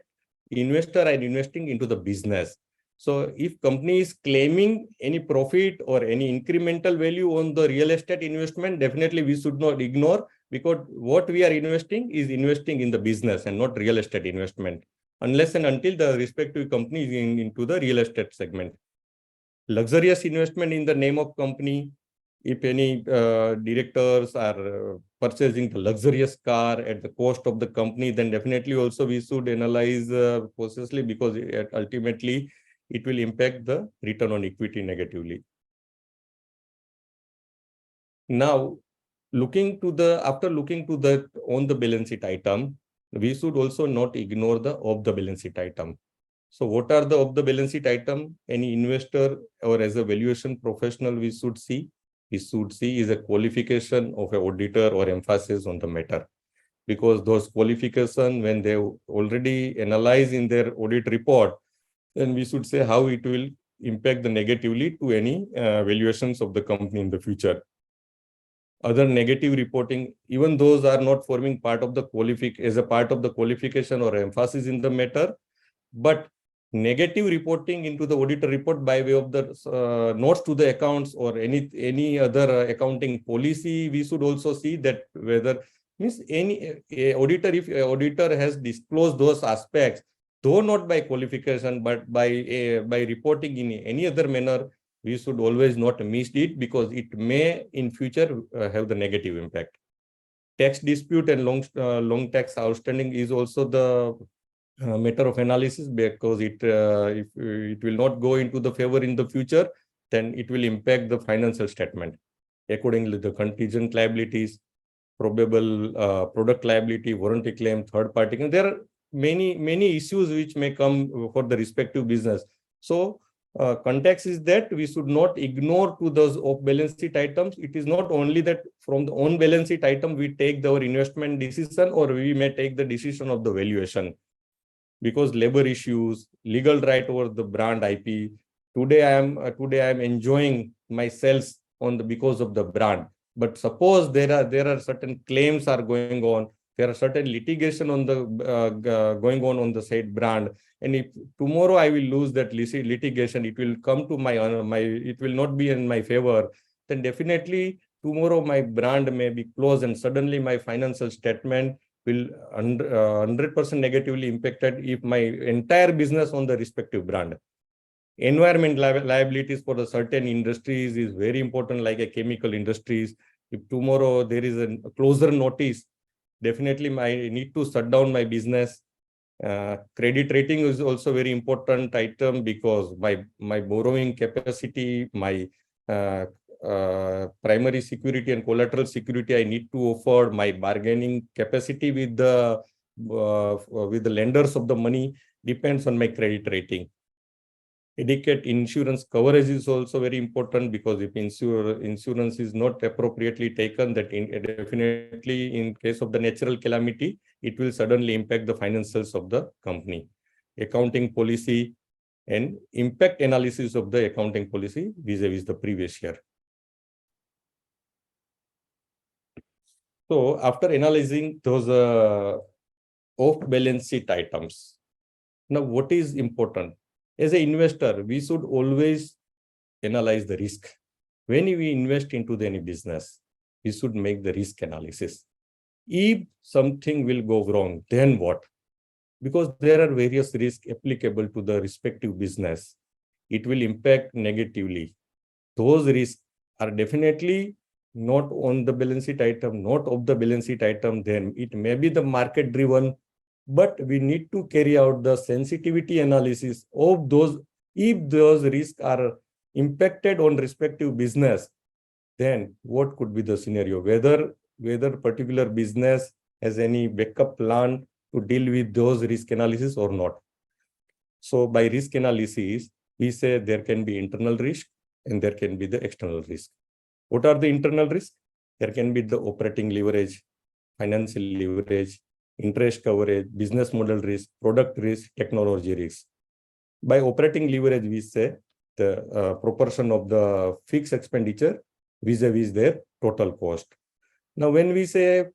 [SPEAKER 4] Investor are investing into the business. So if company is claiming any profit or any incremental value on the real estate investment, definitely we should not ignore, because what we are investing is investing in the business and not real estate investment, unless and until the respective company is into the real estate segment. Luxurious investment in the name of company. If any directors are purchasing the luxurious car at the cost of the company, then definitely also we should analyze cautiously, because ultimately it will impact the return on equity negatively. Now, after looking to the on the balance sheet item, we should also not ignore the off the balance sheet item. So what are the off the balance sheet item? Any investor or as a valuation professional, we should see we should see is a qualification of an auditor or emphasis on the matter. Because those qualifications, when they already analyze in their audit report, then we should say how it will impact the negatively to any valuations of the company in the future. Other negative reporting, even those are not forming part of the as a part of the qualification or emphasis in the matter, but negative reporting into the auditor report by way of the notes to the accounts or any other accounting policy, we should also see that whether means any auditor, if a auditor has disclosed those aspects, though not by qualification but by reporting in any other manner, we should always not miss it, because it may in future have the negative impact. Tax dispute and long tax outstanding is also the matter of analysis, because if it will not go into the favor in the future, then it will impact the financial statement. Accordingly, the contingent liabilities, probable product liability, warranty claim, third party, and there are many issues which may come for the respective business. So context is that we should not ignore to those off balance sheet items. It is not only that from the on balance sheet item we take our investment decision, or we may take the decision of the valuation, because labor issues, legal right over the brand IP. Today I am enjoying my sales because of the brand. But suppose there are certain claims are going on, there are certain litigation on the going on the said brand, and if tomorrow I will lose that litigation, it will come to it will not be in my favor, then definitely tomorrow my brand may be closed, and suddenly my financial statement will 100% negatively impacted if my entire business on the respective brand. Environment liabilities for the certain industries is very important, like a chemical industries. If tomorrow there is a closure notice, definitely I need to shut down my business. Credit rating is also very important item, because my borrowing capacity, my primary security and collateral security I need to offer, my bargaining capacity with the lenders of the money depends on my credit rating. Adequate insurance coverage is also very important, because if insurance is not appropriately taken, that definitely in case of the natural calamity, it will suddenly impact the financials of the company. Accounting policy and impact analysis of the accounting policy vis-a-vis the previous year. So after analyzing those off-balance sheet items, now what is important? As an investor, we should always analyze the risk. When we invest into any business, we should make the risk analysis. If something will go wrong, then what? Because there are various risks applicable to the respective business. It will impact negatively. Those risks are definitely not on the balance sheet item, not of the balance sheet item, then it may be the market driven, but we need to carry out the sensitivity analysis of those. If those risks are impacted on respective business, then what could be the scenario? Whether particular business has any backup plan to deal with those risk analysis or not. So by risk analysis, we say there can be internal risk and there can be the external risk. What are the internal risks? There can be the operating leverage, financial leverage, interest coverage, business model risk, product risk, technology risk. By operating leverage, we say the proportion of the fixed expenditure vis-a-vis their total cost. Now, when we say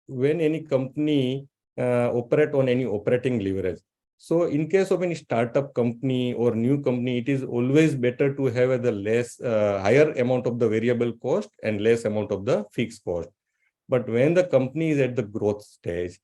[SPEAKER 4] when any company operate on any operating leverage, so in case of any startup company or new company, it is always better to have the higher amount of the variable cost and less amount of the fixed cost. But when the company is at the growth stage,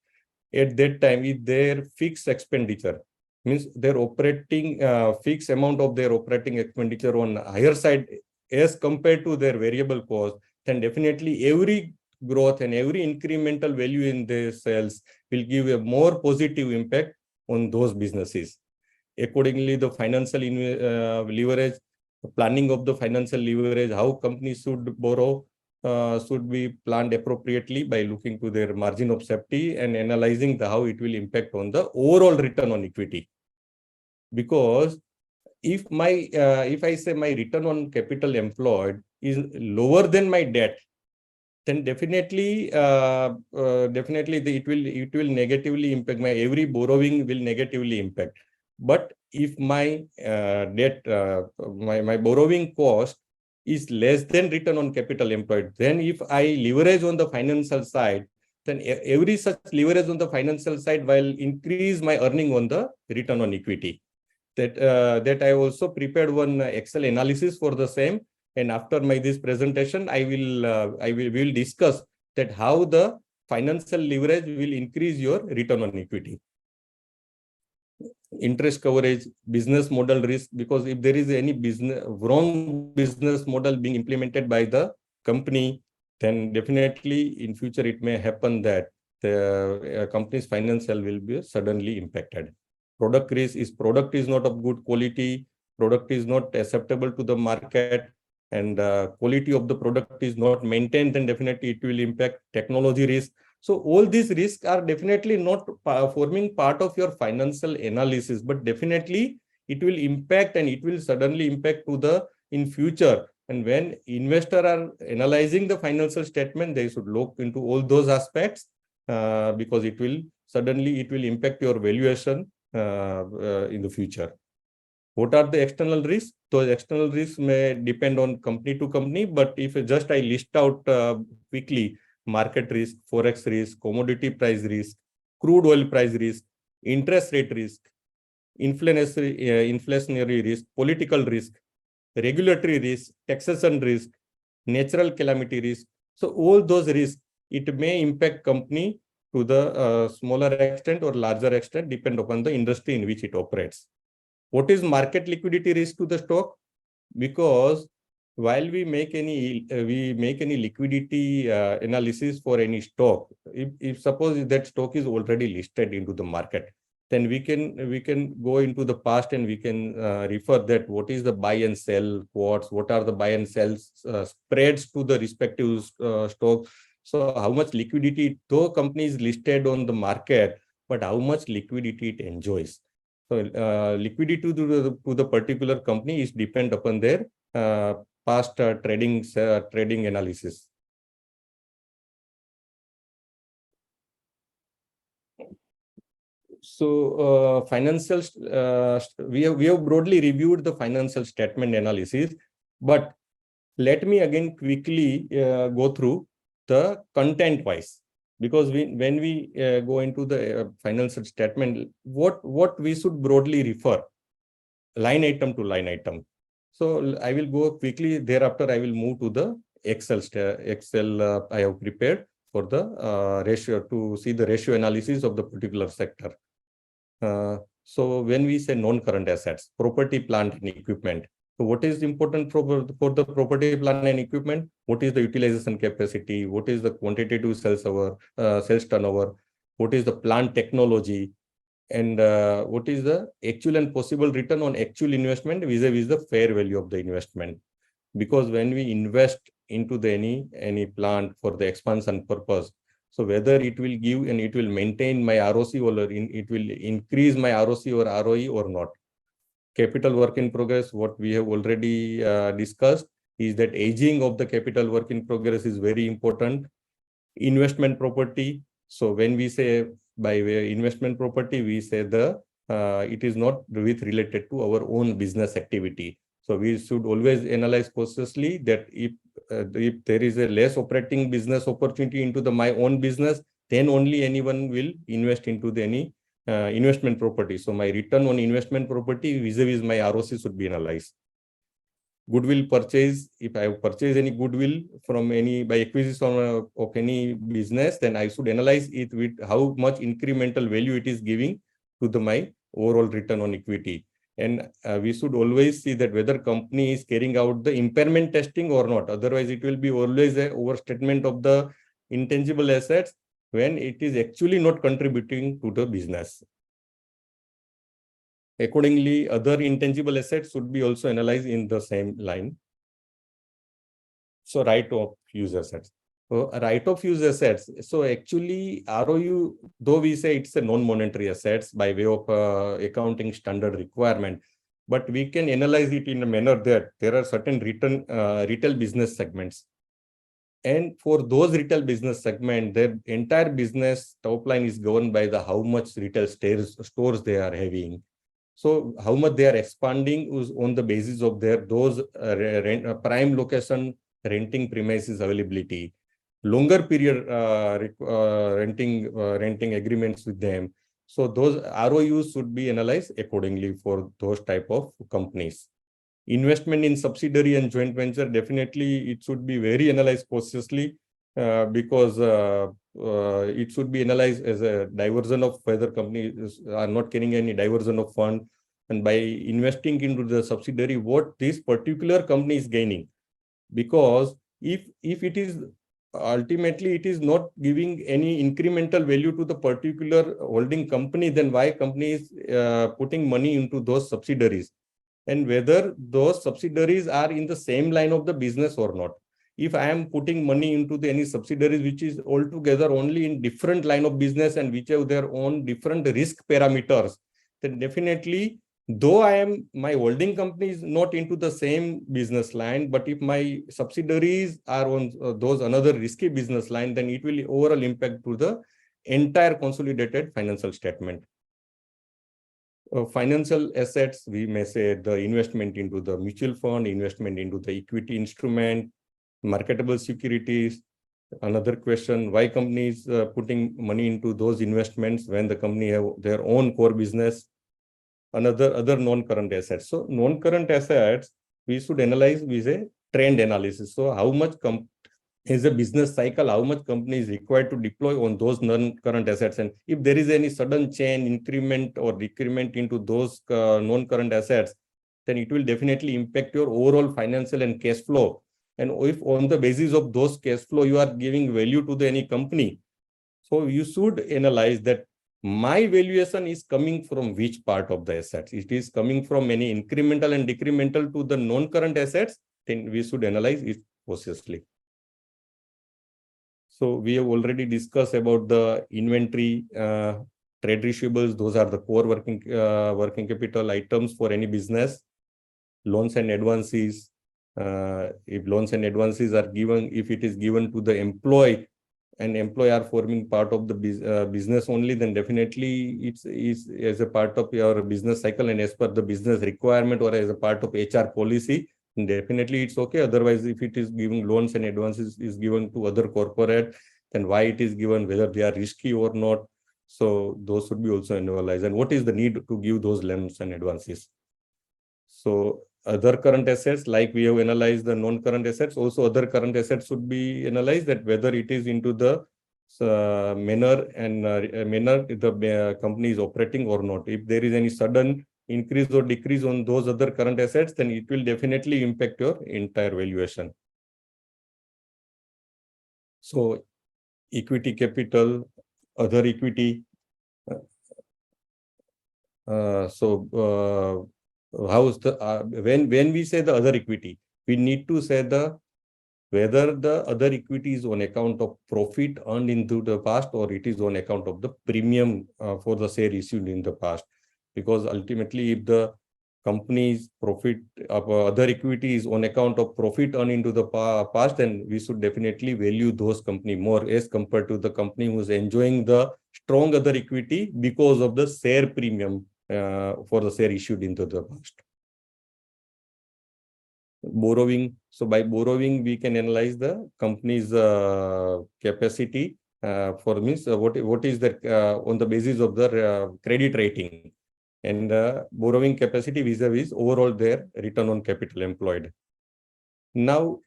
[SPEAKER 4] at that time, if their fixed expenditure means their operating fixed amount of their operating expenditure on higher side as compared to their variable cost, then definitely every growth and every incremental value in their sales will give a more positive impact on those businesses. Accordingly, the financial leverage, planning of the financial leverage, how companies should borrow, should be planned appropriately by looking to their margin of safety and analyzing how it will impact on the overall return on equity. Because if I say my return on capital employed is lower than my debt, then definitely it will negatively impact my every borrowing will negatively impact. But if my debt my borrowing cost is less than return on capital employed, then if I leverage on the financial side, then every such leverage on the financial side will increase my earning on the return on equity. That I also prepared one Excel analysis for the same. And after my this presentation, I will discuss that how the financial leverage will increase your return on equity. Interest coverage, business model risk, because if there is any wrong business model being implemented by the company, then definitely in future it may happen that the company's financial will be suddenly impacted. Product risk is product is not of good quality, product is not acceptable to the market, and quality of the product is not maintained, then definitely it will impact. Technology risk. So all these risks are definitely not forming part of your financial analysis, but definitely it will impact, and it will suddenly impact to the in future. And when investors are analyzing the financial statement, they should look into all those aspects because it will impact your valuation in the future. What are the external risks? Those external risks may depend on company to company, but if just I list out quickly: market risk, forex risk, commodity price risk, crude oil price risk, interest rate risk, inflationary risk, political risk, regulatory risk, taxation risk, natural calamity risk. So all those risks, it may impact company to the smaller extent or larger extent, depend upon the industry in which it operates. What is market liquidity risk to the stock? Because while we make any liquidity analysis for any stock, if suppose that stock is already listed into the market, then we can go into the past and we can refer that what is the buy and sell quotes, what are the buy and sell spreads to the respective stock. So how much liquidity, though company is listed on the market, but how much liquidity it enjoys. So liquidity to the particular company is depend upon their past trading analysis. So we have broadly reviewed the financial statement analysis, but let me again quickly go through the content wise, because when we go into the financial statement, what we should broadly refer line item to line item. So I will go quickly. Thereafter, I will move to the Excel I have prepared for the ratio to see the ratio analysis of the particular sector. So when we say non-current assets, property, plant, and equipment. So what is important for the property, plant, and equipment? What is the utilization capacity? What is the quantitative sales turnover? What is the plant technology? And what is the actual and possible return on actual investment vis-a-vis the fair value of the investment? Because when we invest into any plant for the expansion purpose, so whether it will give and it will maintain my ROC or it will increase my ROC or ROE or not. Capital work in progress, what we have already discussed, is that aging of the capital work in progress is very important. Investment property. So when we say by investment property, we say it is not related to our own business activity. So we should always analyze cautiously that if there is a less operating business opportunity into my own business, then only anyone will invest into any investment property. So my return on investment property vis-a-vis my ROC should be analyzed. Goodwill purchase, if I have purchased any goodwill from by acquisition of any business, then I should analyze it with how much incremental value it is giving to my overall return on equity. And we should always see that whether company is carrying out the impairment testing or not. Otherwise, it will be always an overstatement of the intangible assets when it is actually not contributing to the business. Accordingly, other intangible assets should be also analyzed in the same line. So right of use assets. So right of use assets. So actually ROU, though we say it's a non-monetary assets by way of accounting standard requirement, but we can analyze it in a manner that there are certain retail business segments. And for those retail business segment, their entire business top line is governed by the how much retail stores they are having. So how much they are expanding is on the basis of those prime location renting premises availability, longer period renting agreements with them. So those ROUs should be analyzed accordingly for those type of companies. Investment in subsidiary and joint venture, definitely it should be very analyzed cautiously, because it should be analyzed as a diversion of whether companies are not carrying any diversion of fund, and by investing into the subsidiary, what this particular company is gaining. Because if it is ultimately it is not giving any incremental value to the particular holding company, then why company is putting money into those subsidiaries, and whether those subsidiaries are in the same line of the business or not. If I am putting money into any subsidiaries which is altogether only in different line of business and which have their own different risk parameters, then definitely, though my holding company is not into the same business line, but if my subsidiaries are on those another risky business line, then it will overall impact to the entire consolidated financial statement. Financial assets, we may say the investment into the mutual fund, investment into the equity instrument, marketable securities. Another question, why companies putting money into those investments when the company have their own core business? Other non-current assets. So non-current assets, we should analyze with a trend analysis. So how much is a business cycle, how much company is required to deploy on those non-current assets, and if there is any sudden change, increment or decrement into those non-current assets, then it will definitely impact your overall financial and cash flow. And if on the basis of those cash flow you are giving value to any company, so you should analyze that my valuation is coming from which part of the assets. It is coming from any incremental and decremental to the non-current assets, then we should analyze it cautiously. So we have already discussed about the inventory, trade receivables. Those are the core working capital items for any business. Loans and advances. If loans and advances are given, if it is given to the employee, and employee are forming part of the business only, then definitely it's as a part of your business cycle and as per the business requirement or as a part of HR policy, definitely it's okay. Otherwise, if it is giving loans and advances is given to other corporate, then why it is given, whether they are risky or not. So those should be also analyzed, and what is the need to give those loans and advances. So other current assets, like we have analyzed the non-current assets, also other current assets should be analyzed, that whether it is into the manner the company is operating or not. If there is any sudden increase or decrease on those other current assets, then it will definitely impact your entire valuation. So equity capital, other equity. How's the when we say the other equity, we need to say whether the other equity is on account of profit earned into the past or it is on account of the premium for the share issued in the past. Because ultimately, if the company's profit of other equity is on account of profit earned into the past, then we should definitely value those company more as compared to the company who is enjoying the strong other equity because of the share premium for the share issued into the past. Borrowing. So by borrowing, we can analyze the company's capacity for means what is the on the basis of the credit rating and borrowing capacity vis-a-vis overall their return on capital employed. Now,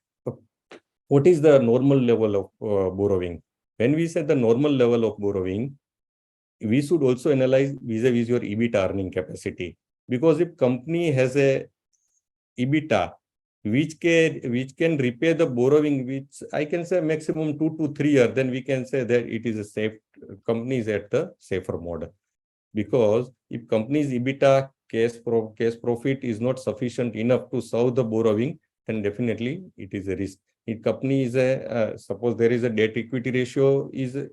[SPEAKER 4] what is the normal level of borrowing? When we say the normal level of borrowing, we should also analyze vis-a-vis your EBITDA earning capacity. Because if company has a EBITDA which can repay the borrowing, which I can say maximum 2 to 3 years, then we can say that it is a safe company is at the safer mode. Because if company's EBITDA cash profit is not sufficient enough to serve the borrowing, then definitely it is a risk. If company is suppose there is a debt equity ratio is a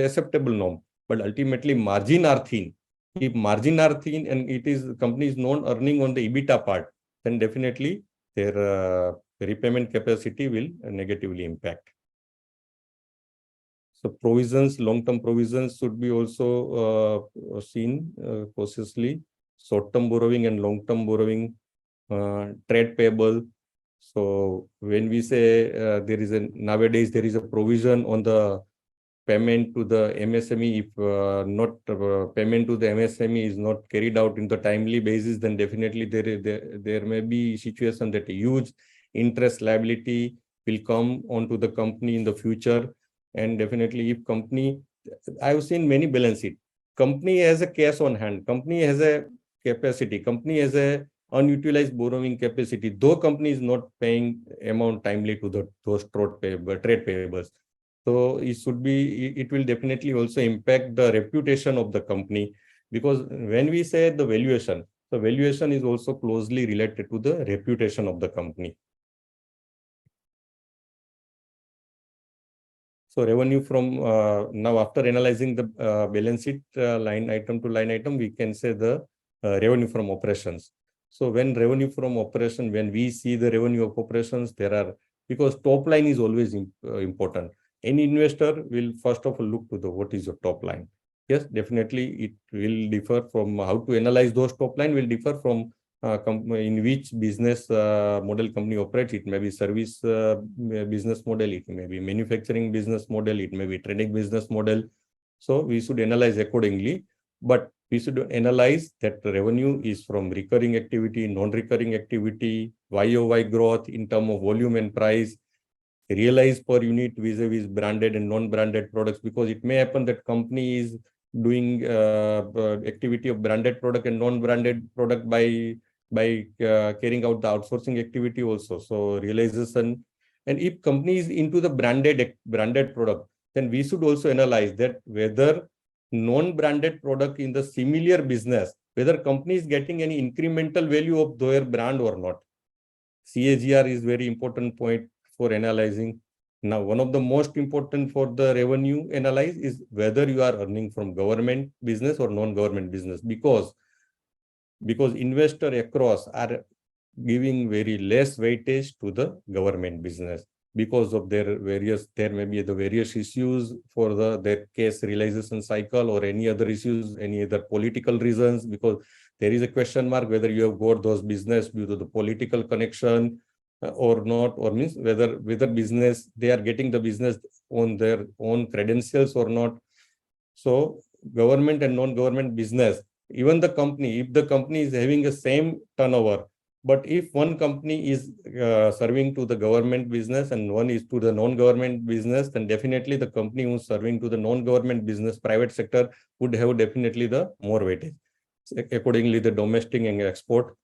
[SPEAKER 4] acceptable norm, but ultimately margin are thin, If margin are thin and it is company is not earning on the EBITDA part, then definitely their repayment capacity will negatively impact. So provisions, long-term provisions should be also seen cautiously. Short-term borrowing and long-term borrowing, trade payable. So when we say nowadays there is a provision on the payment to the MSME, if not payment to the MSME is not carried out in the timely basis, then definitely there may be situation that a huge interest liability will come onto the company in the future. And definitely if company, I've seen many balance sheet, company has a cash on hand, company has a capacity, company has a unutilized borrowing capacity, though company is not paying amount timely to those trade payables. So it will definitely also impact the reputation of the company, because when we say the valuation is also closely related to the reputation of the company. So revenue from now, after analyzing the balance sheet line item to line item, we can say the revenue from operations. So when revenue from operation, when we see the revenue of operations, because top line is always important. Any investor will first of all look to what is your top line. Yes, definitely it will differ from how to analyze those top line will differ from in which business model company operates. It may be service business model, it may be manufacturing business model, it may be trading business model. So we should analyze accordingly, but we should analyze that the revenue is from recurring activity, non-recurring activity, YOY growth in terms of volume and price, realized per unit vis-a-vis branded and non-branded products, because it may happen that company is doing activity of branded product and non-branded product by carrying out the outsourcing activity also. So realization, and if company is into the branded product, then we should also analyze that whether non-branded product in the similar business, whether company is getting any incremental value of their brand or not. CAGR is very important point for analyzing. Now, one of the most important for the revenue analyze is whether you are earning from government business or non-government business, because investor across are giving very less weightage to the government business because of there may be the various issues for their case realization cycle or any other issues, any other political reasons, because there is a question mark whether you have got those business due to the political connection or not, or means whether business they are getting the business on their own credentials or not. So government and non-government business, even the company, if the company is having a same turnover, but if one company is serving to the government business and one is to the non-government business, then definitely the company who is serving to the non-government business, private sector, would have definitely the more weightage. Accordingly, the domestic and export.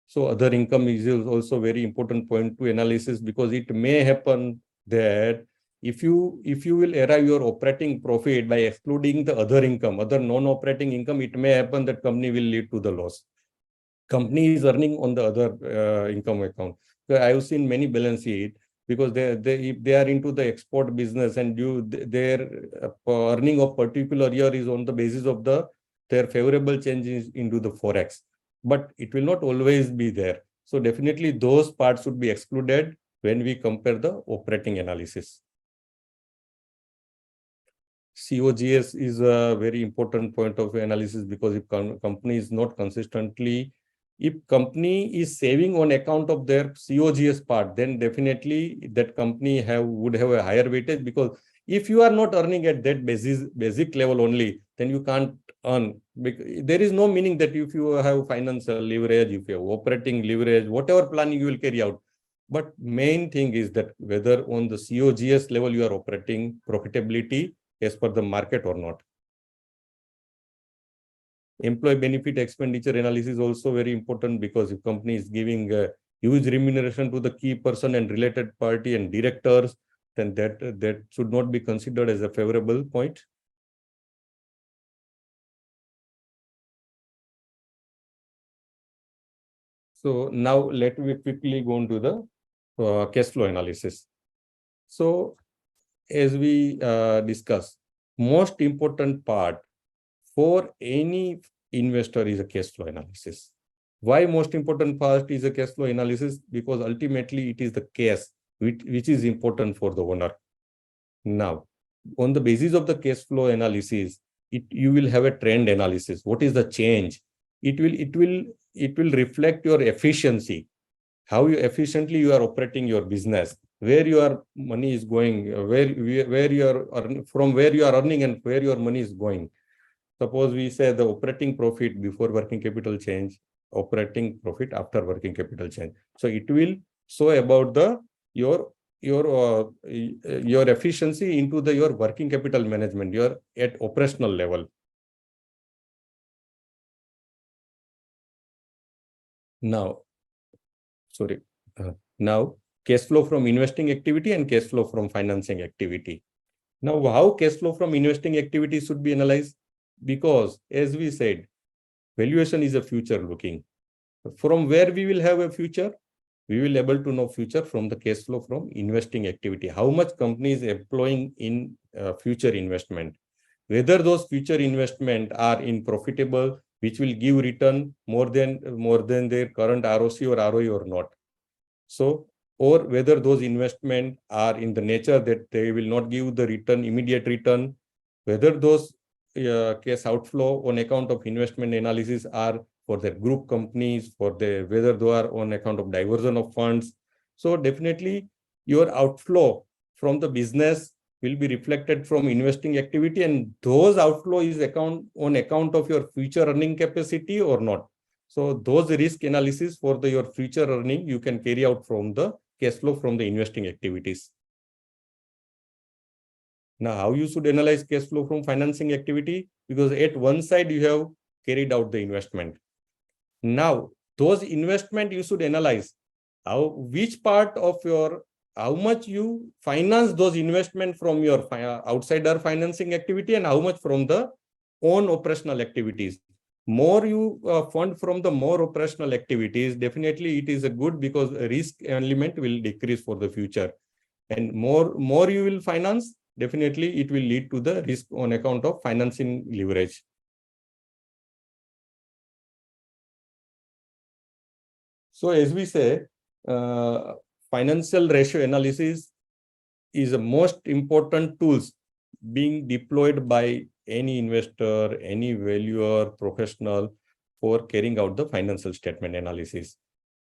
[SPEAKER 4] So other income is also very important point to analysis, because it may happen that if you will arrive your operating profit by excluding the other income, other non-operating income, it may happen that company will lead to the loss. Company is earning on the other income account. So I have seen many balance sheet, because if they are into the export business and their earning of particular year is on the basis of their favorable changes into the forex, but it will not always be there. So definitely those parts should be excluded when we compare the operating analysis. COGS is a very important point of analysis, because if company is not consistently, if company is saving on account of their COGS part, then definitely that company would have a higher weightage, because if you are not earning at that basic level only, then you can't earn. There is no meaning that if you have financial leverage, if you have operating leverage, whatever planning you will carry out. But main thing is that whether on the COGS level you are operating profitability as per the market or not. Employee benefit expenditure analysis is also very important, because if company is giving huge remuneration to the key person and related party and directors, then that should not be considered as a favorable point. So now let me quickly go into the cash flow analysis. So as we discussed, most important part for any investor is a cash flow analysis. Why most important part is a cash flow analysis? Because ultimately it is the cash which is important for the owner. Now, on the basis of the cash flow analysis, you will have a trend analysis. What is the change? It will reflect your efficiency, how you efficiently you are operating your business, where your money is going, where you are from where you are earning and where your money is going. Suppose we say the operating profit before working capital change, operating profit after working capital change. So it will show about the your efficiency into the your working capital management, your at operational level. Now, sorry. Now, cash flow from investing activity and cash flow from financing activity. Now, how cash flow from investing activity should be analyzed? Because, as we said, valuation is a future looking. From where we will have a future? We will able to know future from the cash flow from investing activity. How much company is employing in future investment? Whether those future investment are in profitable, which will give return more than their current ROC or ROE or not. So, or whether those investment are in the nature that they will not give the return, immediate return, whether those cash outflow on account of investment analysis are for their group companies, whether they are on account of diversion of funds. So definitely your outflow from the business will be reflected from investing activity, and those outflow is on account of your future earning capacity or not. So those risk analysis for your future earning you can carry out from the cash flow from the investing activities. Now, how you should analyze cash flow from financing activity? Because at one side you have carried out the investment. Now, those investment you should analyze which part of how much you finance those investment from your outsider financing activity and how much from the own operational activities. More you fund from the more operational activities, definitely it is a good, because risk element will decrease for the future. And more you will finance, definitely it will lead to the risk on account of financing leverage. So as we say, financial ratio analysis is the most important tools being deployed by any investor, any valuer, professional for carrying out the financial statement analysis.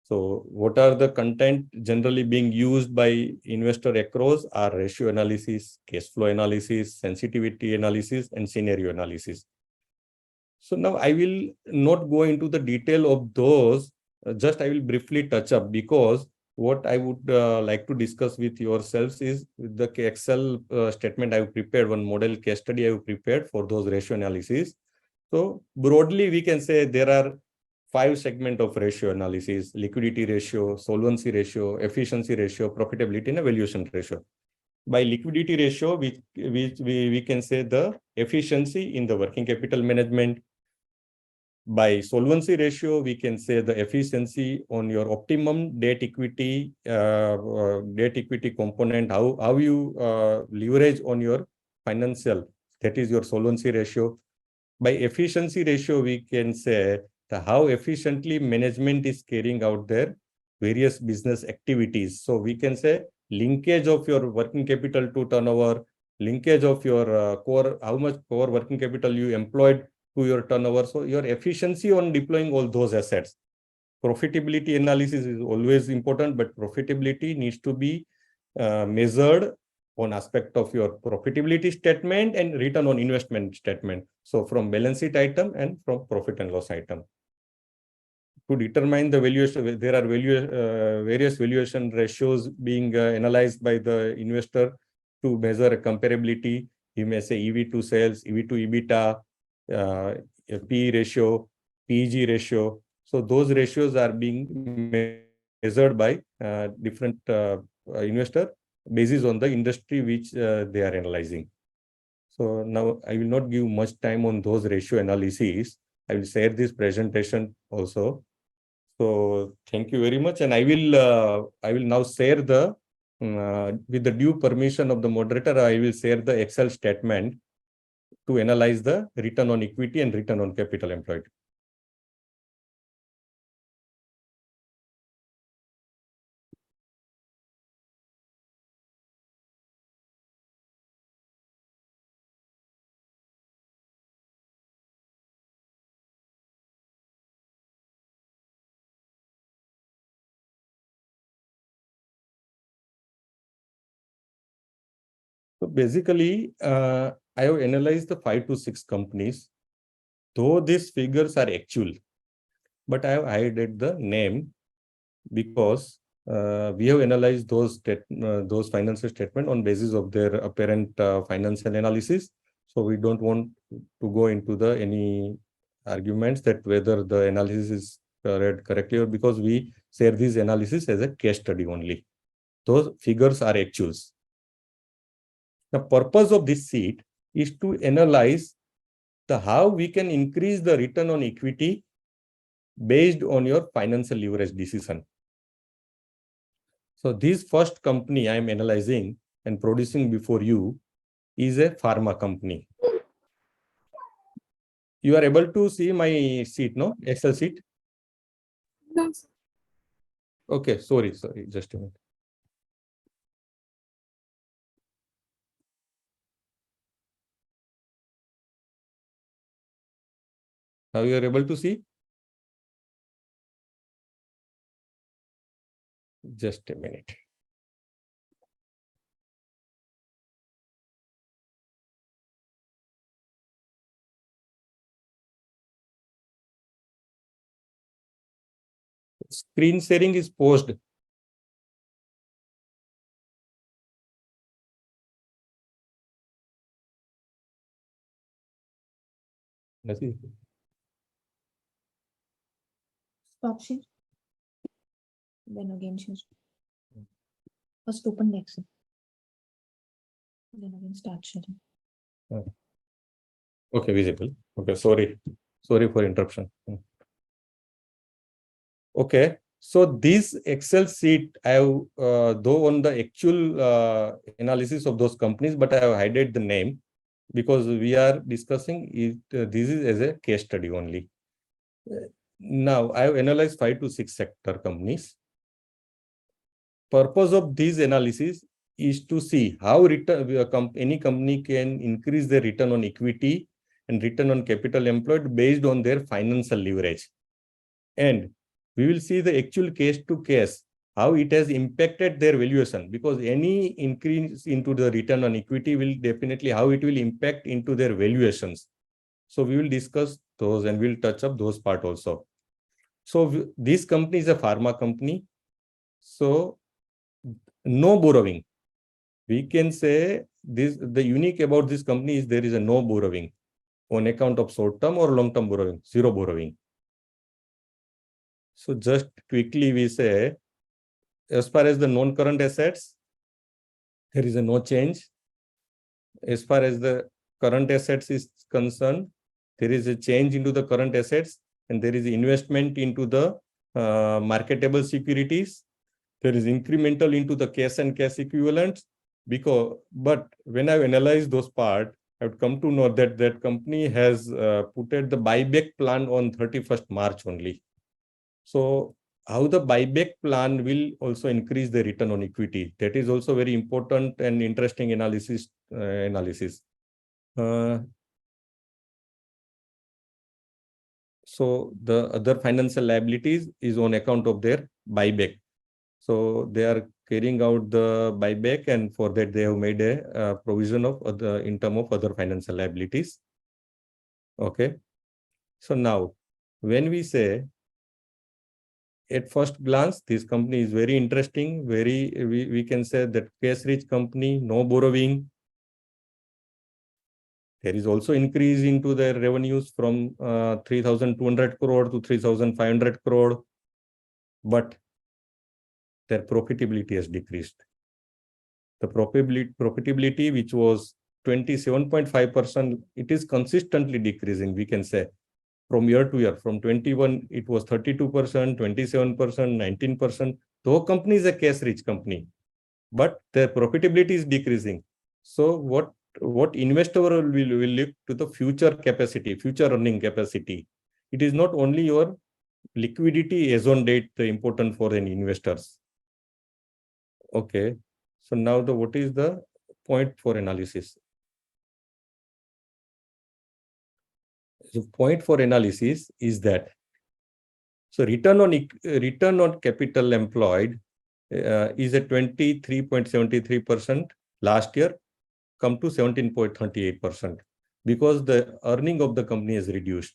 [SPEAKER 4] So what are the content generally being used by investor across are ratio analysis, cash flow analysis, sensitivity analysis, and scenario analysis. So now I will not go into the detail of those, just I will briefly touch up, because what I would like to discuss with yourselves is the Excel statement I have prepared, one model case study I have prepared for those ratio analysis. So broadly, we can say there are 5 segments of ratio analysis: liquidity ratio, solvency ratio, efficiency ratio, profitability, and valuation ratio. By liquidity ratio, we can say the efficiency in the working capital management. By solvency ratio, we can say the efficiency on your optimum debt equity component, how you leverage on your financial, that is your solvency ratio. By efficiency ratio, we can say how efficiently management is carrying out their various business activities. So we can say linkage of your working capital to turnover, linkage of your core, how much core working capital you employed to your turnover. So your efficiency on deploying all those assets. Profitability analysis is always important, but profitability needs to be measured on aspect of your profitability statement and return on investment statement. So from balance sheet item and from profit and loss item. To determine the valuation, there are various valuation ratios being analyzed by the investor to measure comparability. You may say EV to sales, EV to EBITDA, P ratio, PG ratio. So those ratios are being measured by different investor basis on the industry which they are analyzing. So now I will not give much time on those ratio analyses. I will share this presentation also. So thank you very much, and I will now share the with the due permission of the moderator. I will share the Excel statement to analyze the return on equity and return on capital employed. So basically, I have analyzed the 5 to 6 companies, though these figures are actual, but I have hided the name because we have analyzed those financial statement on basis of their apparent financial analysis. So we don't want to go into any arguments that whether the analysis is read correctly, or because we share this analysis as a case study only. Those figures are actuals. The purpose of this sheet is to analyze how we can increase the return on equity based on your financial leverage decision. So this first company I am analyzing and producing before you is a pharma company. You are able to see my sheet, no? Excel sheet?
[SPEAKER 1] No, sir.
[SPEAKER 4] Okay, sorry, just a minute. Now you are able to see? Just a minute. Screen sharing is paused.
[SPEAKER 5] Stop share. Then again share. First open the Excel. Then again start sharing.
[SPEAKER 4] Okay, visible. Okay, sorry for interruption. Okay, so this Excel sheet I have, though on the actual analysis of those companies, but I have hided the name because we are discussing it. This is as a case study only. Now I have analyzed 5 to 6 sector companies. Purpose of this analysis is to see how any company can increase their return on equity and return on capital employed based on their financial leverage. And we will see the actual case to case, how it has impacted their valuation, because any increase into the return on equity will definitely how it will impact into their valuations. So we will discuss those and we'll touch up those part also. So this company is a pharma company. So no borrowing. We can say this, the unique about this company is there is a no borrowing on account of short-term or long-term borrowing, zero borrowing. So just quickly we say, as far as the non-current assets, there is a no change. As far as the current assets is concerned, there is a change into the current assets and there is investment into the marketable securities. There is incremental into the cash and cash equivalents. But when I analyze those parts, I've come to know that that company has put the buyback plan on 31st March only. So how the buyback plan will also increase the return on equity. That is also very important and interesting analysis. So the other financial liabilities is on account of their buyback. So they are carrying out the buyback, and for that they have made a provision of other in terms of other financial liabilities. Okay. So now, when we say at first glance, this company is very interesting. We can say that cash-rich company, no borrowing. There is also increase into their revenues from 3,200 crore to 3,500 crore, but their profitability has decreased. The profitability, which was 27.5%, it is consistently decreasing, we can say, from year to year. From 21, it was 32%, 27%, 19%. Though company is a cash-rich company, but their profitability is decreasing. So what what investor will look to the future capacity, future earning capacity. It is not only your liquidity as on date important for an investors. Okay, so now what is the point for analysis? The point for analysis is that return on capital employed is at 23.73% last year, come to 17.38% because the earning of the company is reduced.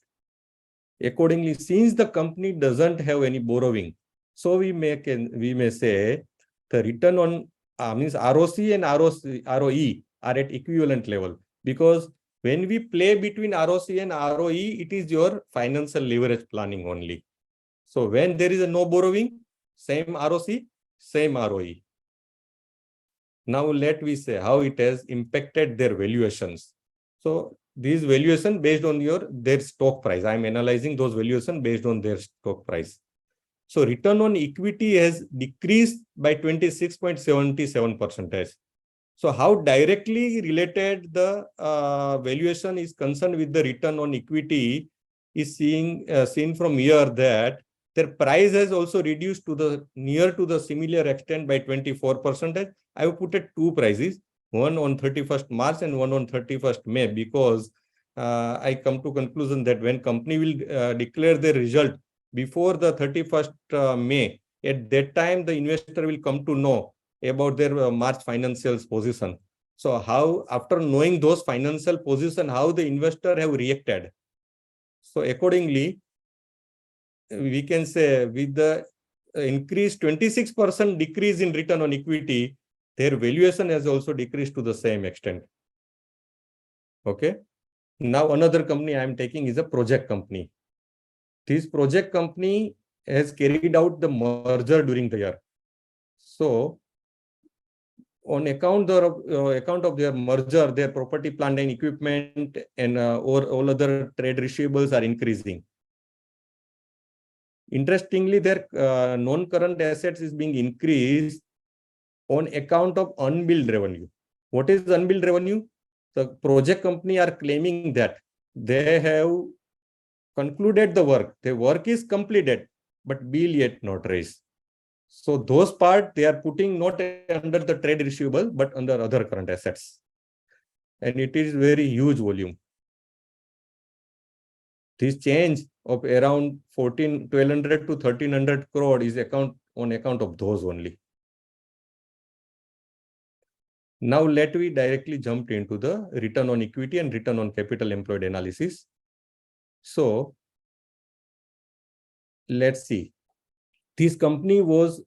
[SPEAKER 4] Accordingly, since the company doesn't have any borrowing, so we may say the return on means ROC and ROE are at equivalent level, because when we play between ROC and ROE, it is your financial leverage planning only. So when there is no borrowing, same ROC, same ROE. Now let me say how it has impacted their valuations. So these valuation based on their stock price. I'm analyzing those valuation based on their stock price. So return on equity has decreased by 26.77%. So how directly related the valuation is concerned with the return on equity is seen from here that their price has also reduced to the near to the similar extent by 24%. I have put two prices, one on 31st March and one on 31st May, because I come to conclusion that when company will declare their result before the 31st May, at that time the investor will come to know about their March financials position. So how, after knowing those financial position, how the investor have reacted. So accordingly, we can say with the increase 26% decrease in return on equity, their valuation has also decreased to the same extent. Okay. Now another company I am taking is a project company. This project company has carried out the merger during the year. So on account of their merger, their property, plant and equipment and all other trade receivables are increasing. Interestingly, their non-current assets is being increased on account of unbilled revenue. What is unbilled revenue? The project company are claiming that they have concluded the work. The work is completed, but bill yet not raised. So those part they are putting not under the trade receivable, but under other current assets. And it is very huge volume. This change of around 1,200 to 1,300 crore is on account of those only. Now let me directly jump into the return on equity and return on capital employed analysis. So let's see. This company was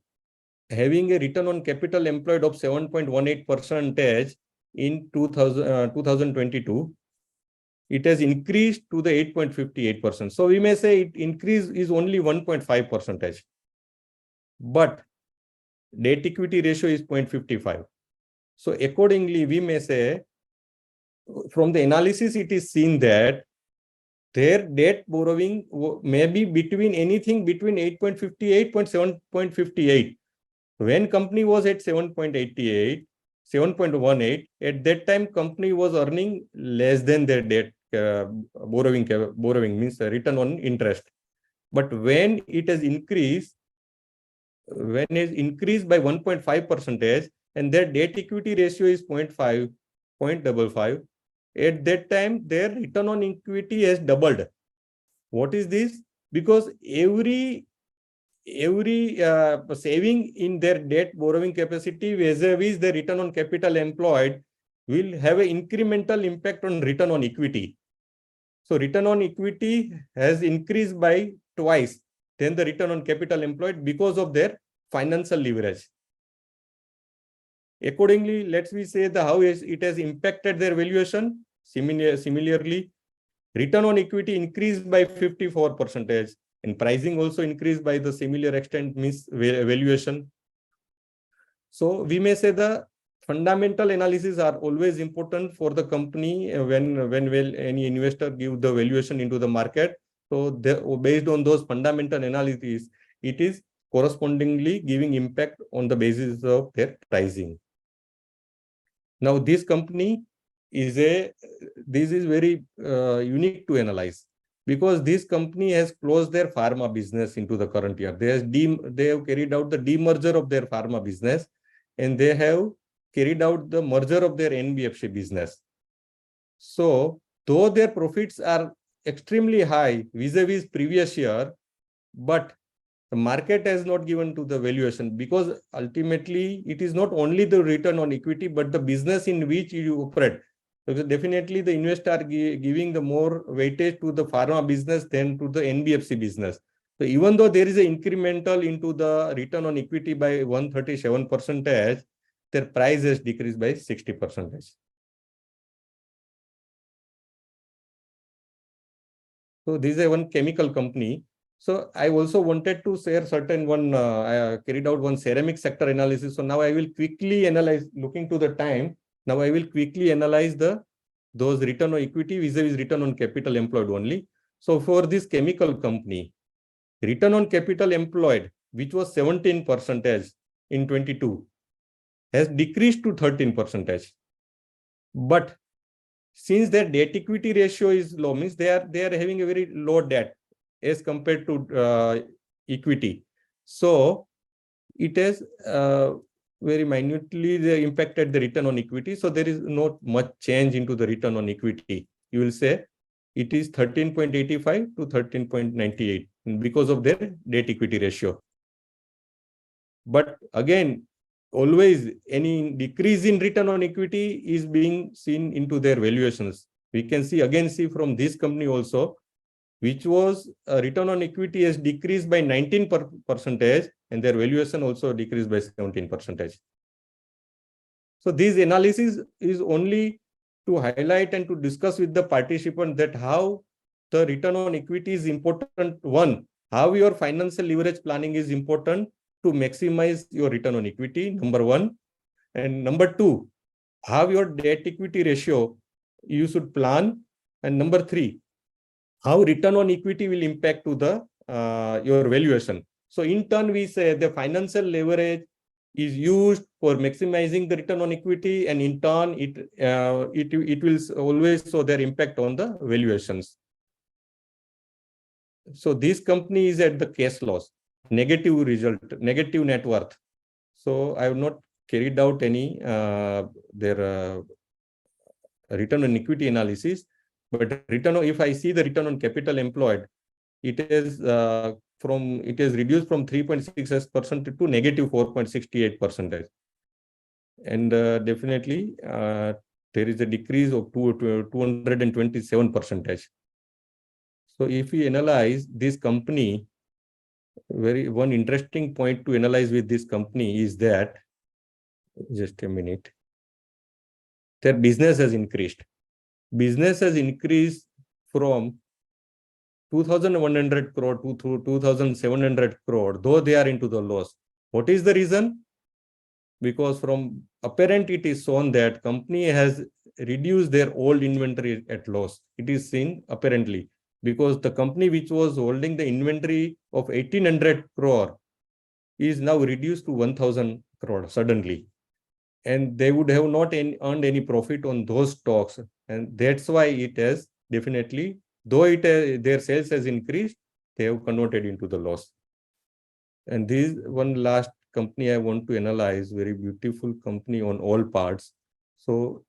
[SPEAKER 4] having a return on capital employed of 7.18% in 2022. It has increased to the 8.58%. So we may say it increase is only 1.5%. But debt equity ratio is 0.55. So accordingly, we may say from the analysis, it is seen that their debt borrowing may be anything between 8.58 to 7.58. When company was at 7.88, 7.18, at that time company was earning less than their debt borrowing means return on interest. But when it has increased, by 1.5%, and their debt equity ratio is 0.55, at that time their return on equity has doubled. What is this? Because every saving in their debt borrowing capacity vis-a-vis the return on capital employed will have an incremental impact on return on equity. So return on equity has increased by twice than the return on capital employed because of their financial leverage. Accordingly, let's say how it has impacted their valuation. Similarly, return on equity increased by 54%, and pricing also increased by the similar extent, means valuation. So we may say the fundamental analysis are always important for the company when any investor give the valuation into the market. So based on those fundamental analysis, it is correspondingly giving impact on the basis of their pricing. Now this company is this is very unique to analyze, because this company has closed their pharma business into the current year. They have carried out the demerger of their pharma business, and they have carried out the merger of their NBFC business. So though their profits are extremely high vis-a-vis previous year, but the market has not given to the valuation, because ultimately it is not only the return on equity, but the business in which you operate. Because definitely the investor are giving the more weightage to the pharma business than to the NBFC business. So even though there is an incremental into the return on equity by 137%, their price has decreased by 60%. So this is one chemical company. So I also wanted to share certain one, I carried out one ceramic sector analysis. So now I will quickly analyze, looking to the time, now I will quickly analyze those return on equity vis-a-vis return on capital employed only. So for this chemical company, return on capital employed, which was 17% in 22, has decreased to 13%. But since their debt equity ratio is low, means they are having a very low debt as compared to equity. So it has very minutely impacted the return on equity. So there is not much change into the return on equity. You will say it is 13.85 to 13.98 because of their debt equity ratio. But again, always any decrease in return on equity is being seen into their valuations. We can see from this company also, which was return on equity has decreased by 19%, and their valuation also decreased by 17%. So this analysis is only to highlight and to discuss with the participant that how the return on equity is important. One, how your financial leverage planning is important to maximize your return on equity, number one. And number two, how your debt equity ratio you should plan. And number three, how return on equity will impact to the your valuation. So in turn, we say the financial leverage is used for maximizing the return on equity, and in turn, it will always show their impact on the valuations. So this company is at the cash loss, negative result, negative net worth. So I have not carried out any their return on equity analysis, but if I see the return on capital employed, it is reduced from 3.6% to negative 4.68%. And definitely there is a decrease of 227%. So if we analyze this company, one interesting point to analyze with this company is that, just a minute, their business has increased. Business has increased from 2,100 crore to 2,700 crore, though they are into the loss. What is the reason? Because from apparent, it is shown that company has reduced their old inventory at loss. It is seen apparently, because the company which was holding the inventory of 1,800 crore is now reduced to 1,000 crore suddenly. And they would have not earned any profit on those stocks. And that's why it has definitely, though their sales has increased, they have converted into the loss. And this one last company I want to analyze, very beautiful company on all parts. So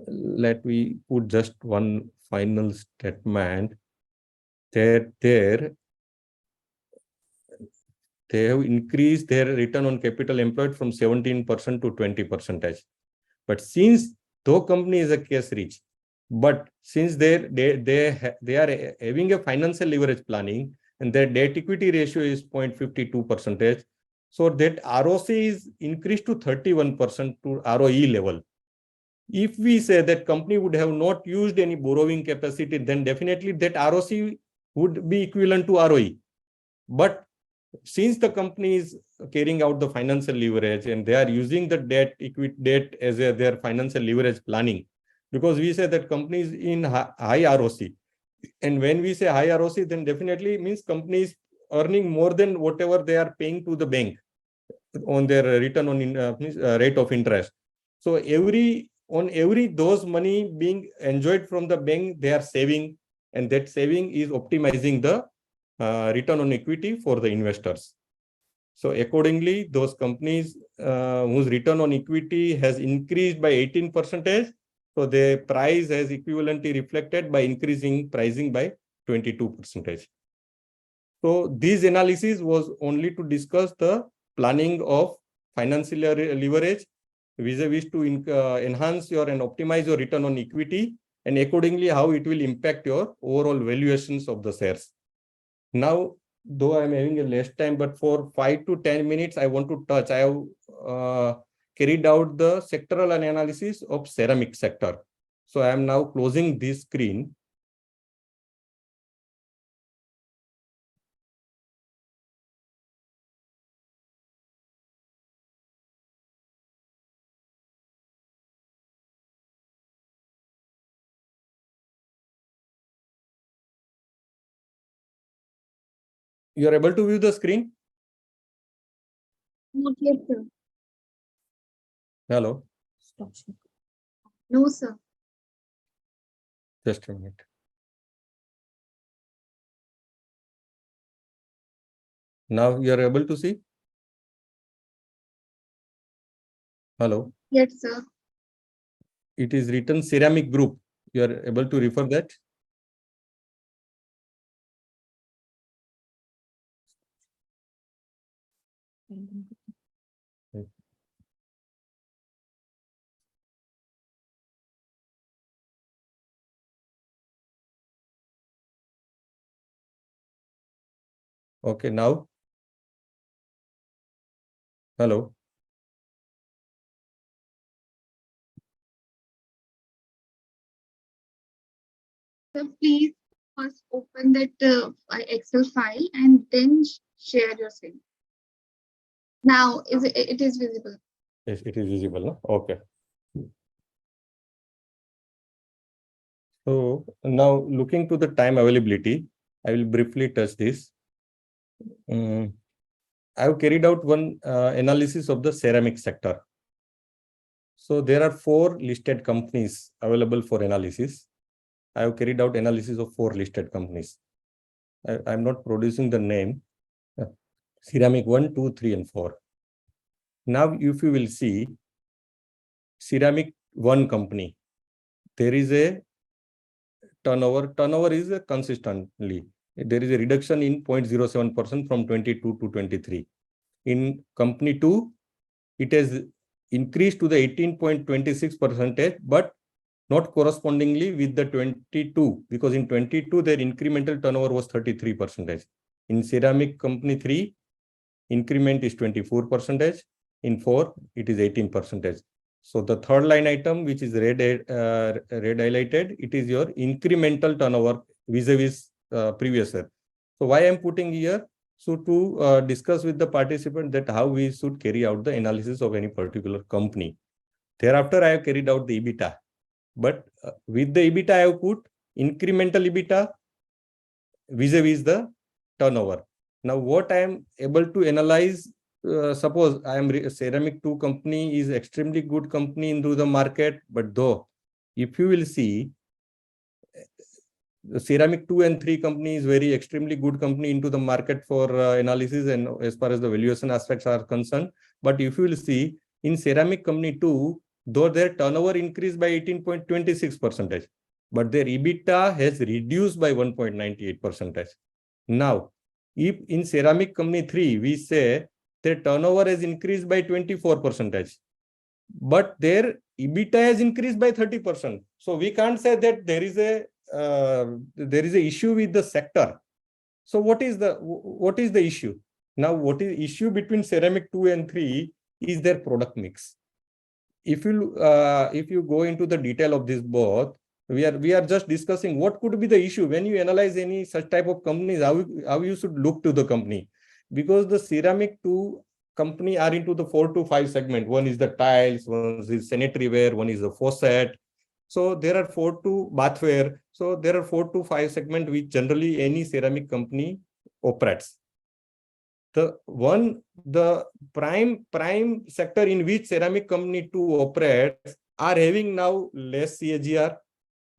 [SPEAKER 4] let me put just one final statement that they have increased their return on capital employed from 17% to 20%. But since though company is a cash rich, but since they are having a financial leverage planning, and their debt equity ratio is 0.52%, so that ROC is increased to 31% to ROE level. If we say that company would have not used any borrowing capacity, then definitely that ROC would be equivalent to ROE. But since the company is carrying out the financial leverage and they are using the debt as their financial leverage planning, because we say that companies in high ROC, and when we say high ROC, then definitely means companies earning more than whatever they are paying to the bank on their return on rate of interest. So every on every those money being enjoyed from the bank, they are saving, and that saving is optimizing the return on equity for the investors. So accordingly, those companies whose return on equity has increased by 18%, so their price has equivalently reflected by increasing pricing by 22%. So this analysis was only to discuss the planning of financial leverage vis-a-vis to enhance your and optimize your return on equity, and accordingly how it will impact your overall valuations of the shares. Now, though I'm having a less time, but for 5 to 10 minutes, I want to touch. I have carried out the sectoral analysis of ceramic sector. So I am now closing this screen. You are able to view the screen?
[SPEAKER 1] Not yet, sir.
[SPEAKER 4] Hello,
[SPEAKER 5] Stop share.
[SPEAKER 1] No, sir.
[SPEAKER 4] just a minute. Now you are able to see? Hello,
[SPEAKER 1] Yes, sir.
[SPEAKER 4] it is written ceramic group. You are able to refer that? Okay, now. Hello.
[SPEAKER 1] Sir, please first open that Excel file and then share your screen. Now, it is visible.
[SPEAKER 4] Yes, it is visible. No? Okay. So now looking to the time availability, I will briefly touch this. I have carried out one analysis of the ceramic sector. So there are 4 listed companies available for analysis. I have carried out analysis of 4 listed companies. I am not producing the name. Ceramic 1, 2, 3, and 4. Now, if you will see Ceramic 1 company, there is a turnover is consistently. There is a reduction in 0.07% from 22 to 23. In company 2, it has increased to the 18.26%, but not correspondingly with the 22, because in 22, their incremental turnover was 33%. In ceramic company 3, increment is 24%. In 4, it is 18%. So the third line item, which is red highlighted, it is your incremental turnover vis-a-vis previous year. So why I'm putting here? So to discuss with the participant that how we should carry out the analysis of any particular company. Thereafter, I have carried out the EBITDA. But with the EBITDA, I have put incremental EBITDA vis-a-vis the turnover. Now, what I am able to analyze, suppose I am ceramic 2 company is extremely good company into the market, but though, if you will see, the ceramic 2 and 3 company is very extremely good company into the market for analysis and as far as the valuation aspects are concerned. But if you will see, in ceramic company 2, though their turnover increased by 18.26%, but their EBITDA has reduced by 1.98%. Now, if in ceramic company 3, we say their turnover has increased by 24%, but their EBITDA has increased by 30%. So we can't say that there is a issue with the sector. So what is the issue? Now, what is issue between ceramic 2 and 3 is their product mix. If you go into the detail of this both, we are just discussing what could be the issue when you analyze any such type of companies, how you should look to the company, because the ceramic 2 company are into the 4 to 5 segment. One is the tiles, one is sanitary ware, one is the faucet. So there are 4 to bathware. So there are 4 to 5 segment which generally any ceramic company operates. The prime sector in which ceramic company 2 operates are having now less CAGR,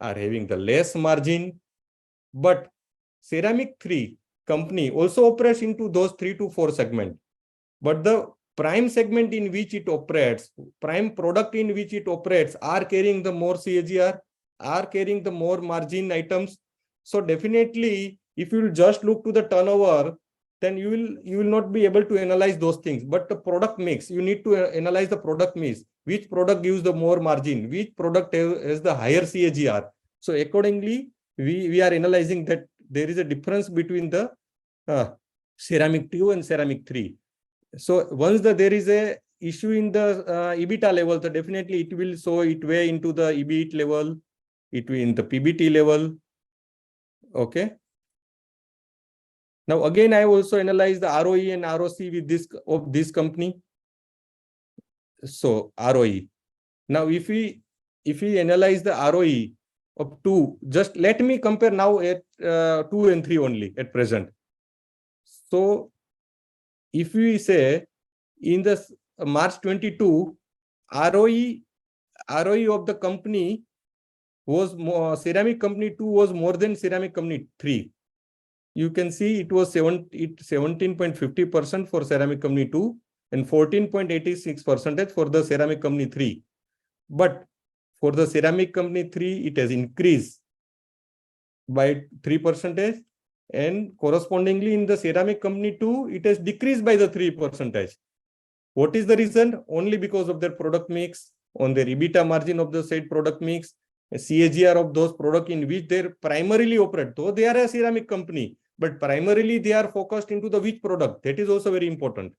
[SPEAKER 4] are having the less margin, but ceramic 3 company also operates into those 3 to 4 segments. But the prime segment in which it operates, prime product in which it operates are carrying the more CAGR, are carrying the more margin items. So definitely, if you will just look to the turnover, then you will not be able to analyze those things. But the product mix, you need to analyze the product mix. Which product gives the more margin? Which product has the higher CAGR? So accordingly, we are analyzing that there is a difference between the ceramic 2 and ceramic 3. So once there is a issue in the EBITDA level, so definitely it will show it way into the EBIT level, it will in the PBT level. Okay. Now again, I also analyze the ROE and ROC with this company. So ROE. Now if we analyze the ROE of 2, just let me compare now at 2 and 3 only at present. So if we say in the March 22, ROE of the company was more, ceramic company 2 was more than ceramic company 3. You can see it was 17.50% for ceramic company 2 and 14.86% for the ceramic company 3. But for the ceramic company 3, it has increased by 3%, and correspondingly in the ceramic company 2, it has decreased by the 3%. What is the reason? Only because of their product mix, on their EBITDA margin of the said product mix, CAGR of those products in which they primarily operate. Though they are a ceramic company, but primarily they are focused into the which product. That is also very important.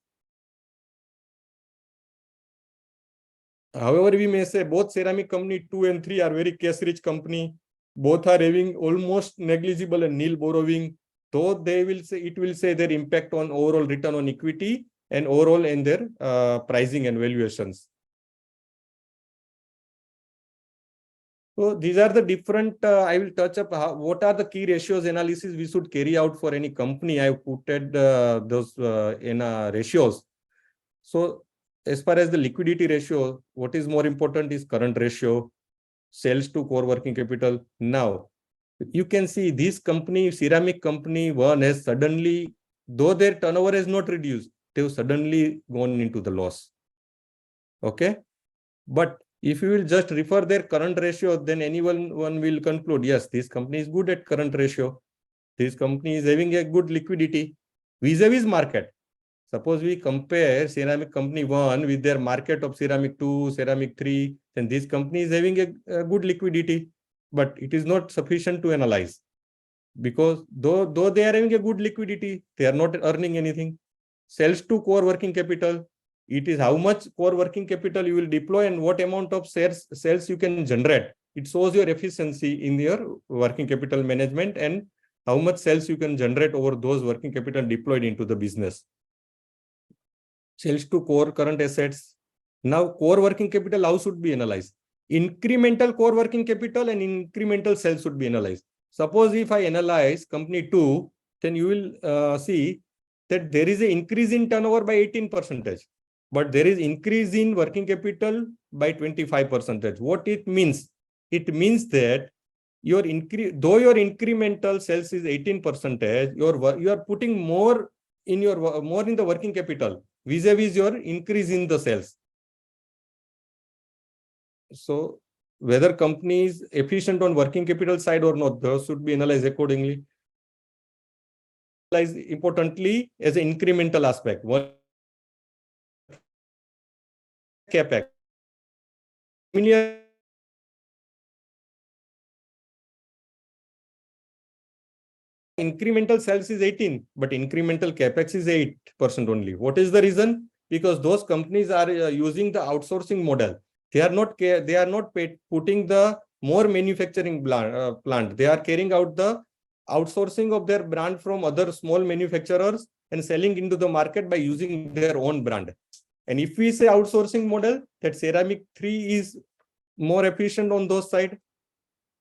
[SPEAKER 4] However, we may say both ceramic company 2 and 3 are very cash-rich company. Both are having almost negligible and nil borrowing. Though they will say, it will say their impact on overall return on equity and overall in their pricing and valuations. So these are the different, I will touch up what are the key ratios analysis we should carry out for any company. I have put those in ratios. So as far as the liquidity ratio, what is more important is current ratio, sales to core working capital. Now, you can see this company, ceramic company 1 has suddenly, though their turnover has not reduced, they've suddenly gone into the loss. Okay. But if you will just refer their current ratio, then anyone will conclude, yes, this company is good at current ratio. This company is having a good liquidity vis-a-vis market. Suppose we compare ceramic company 1 with their market of ceramic 2, ceramic 3, then this company is having a good liquidity, but it is not sufficient to analyze. Because though they are having a good liquidity, they are not earning anything. Sales to core working capital, it is how much core working capital you will deploy and what amount of sales you can generate. It shows your efficiency in your working capital management and how much sales you can generate over those working capital deployed into the business. Sales to core current assets. Now, core working capital, how should be analyzed? Incremental core working capital and incremental sales should be analyzed. Suppose if I analyze company 2, then you will see that there is an increase in turnover by 18%, but there is increase in working capital by 25%. What it means? It means that your though your incremental sales is 18%, you are putting more in the working capital vis-a-vis your increase in the sales. So whether company is efficient on working capital side or not, those should be analyzed accordingly. Importantly, as an incremental aspect, one capex. Incremental sales is 18, but incremental capex is 8% only. What is the reason? Because those companies are using the outsourcing model. They are not putting the more manufacturing plant. They are carrying out the outsourcing of their brand from other small manufacturers and selling into the market by using their own brand. And if we say outsourcing model, that ceramic 3 is more efficient on those side,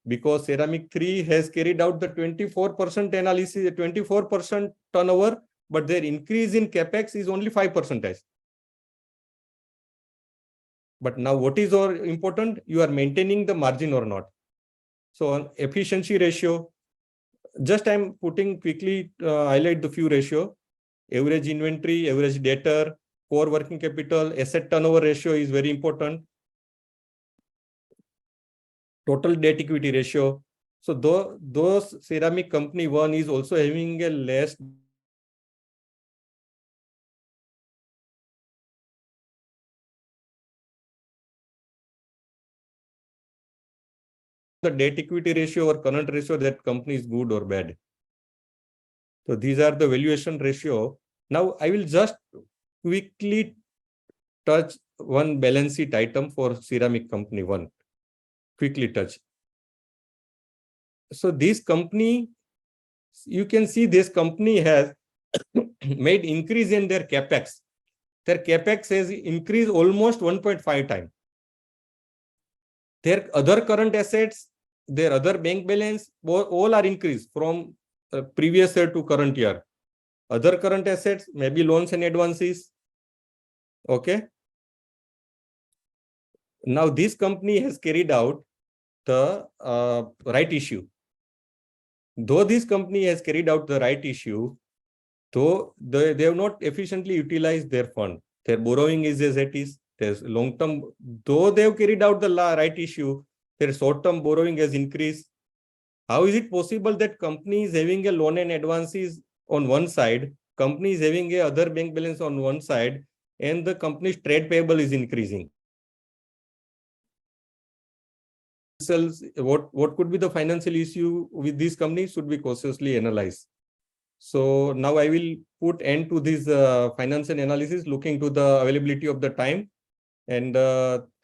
[SPEAKER 4] because ceramic 3 has carried out the 24% analysis, 24% turnover, but their increase in capex is only 5%. But now what is more important? You are maintaining the margin or not. So on efficiency ratio, just I'm putting quickly, highlight the few ratio. Average inventory, average debtor, core working capital, asset turnover ratio is very important. Total debt equity ratio. So those ceramic company one is also having a less the debt equity ratio or current ratio that company is good or bad. So these are the valuation ratio. Now I will just quickly touch one balance sheet item for ceramic company one. Quickly touch. So this company, you can see this company has made increase in their capex. Their capex has increased almost 1.5 times. Their other current assets, their other bank balance, all are increased from previous year to current year. Other current assets, maybe loans and advances. Okay. Now this company has carried out the right issue. Though this company has carried out the right issue, though they have not efficiently utilized their fund. Their borrowing is as it is. There's long-term, though they have carried out the right issue, their short-term borrowing has increased. How is it possible that company is having a loan and advances on one side, company is having a other bank balance on one side, and the company's trade payable is increasing? What could be the financial issue with these companies should be cautiously analyzed. So now I will put end to this financial analysis, looking to the availability of the time. And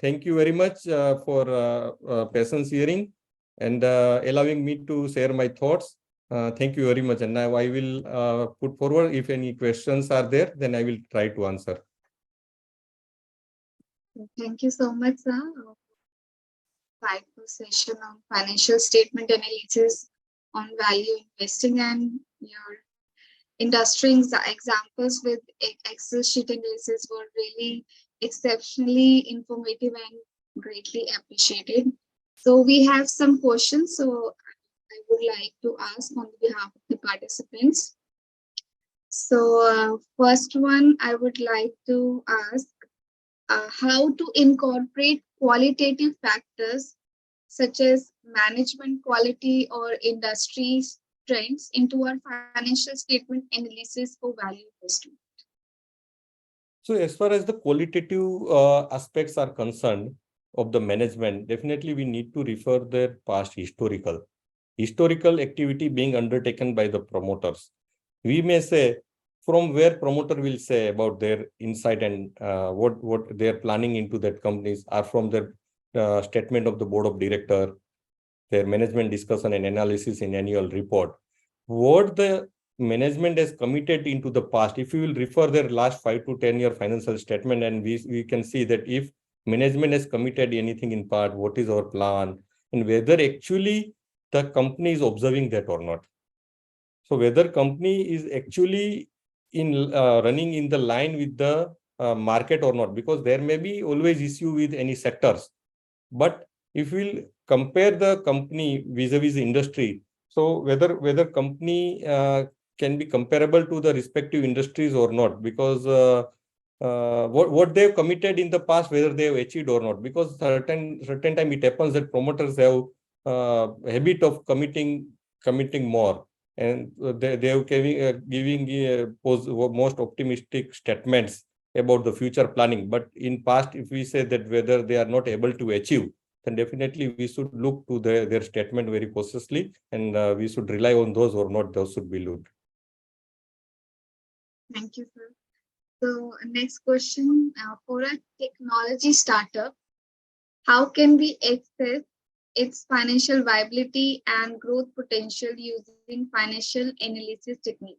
[SPEAKER 4] thank you very much for patience hearing and allowing me to share my thoughts. Thank you very much. And now I will put forward, if any questions are there, then I will try to answer.
[SPEAKER 1] Thank you so much, sir. Insightful session on financial statement analysis on value investing and your industry examples with Excel sheet analysis were really exceptionally informative and greatly appreciated. So we have some questions. So I would like to ask on behalf of the participants. So first one, I would like to ask how to incorporate qualitative factors such as management quality or industry trends into our financial statement analysis for value investing.
[SPEAKER 4] So as far as the qualitative aspects are concerned of the management, definitely we need to refer their past historical activity being undertaken by the promoters. We may say from where promoter will say about their insight and what they are planning into that companies are from their statement of the board of director, their management discussion and analysis in annual report. What the management has committed into the past, if you will refer their last 5 to 10 year financial statement, and we can see that if management has committed anything in part, what is our plan, and whether actually the company is observing that or not. So whether company is actually in running in the line with the market or not, because there may be always issue with any sectors. But if we'll compare the company vis-a-vis the industry, so whether company can be comparable to the respective industries or not, because what they've committed in the past, whether they have achieved or not, because certain time it happens that promoters have habit of committing more, and they have giving most optimistic statements about the future planning. But in past, if we say that whether they are not able to achieve, then definitely we should look to their statement very cautiously, and we should rely on those or not, those should be looked.
[SPEAKER 1] Thank you, sir. So next question, for a technology startup, how can we assess its financial viability and growth potential using financial analysis technique?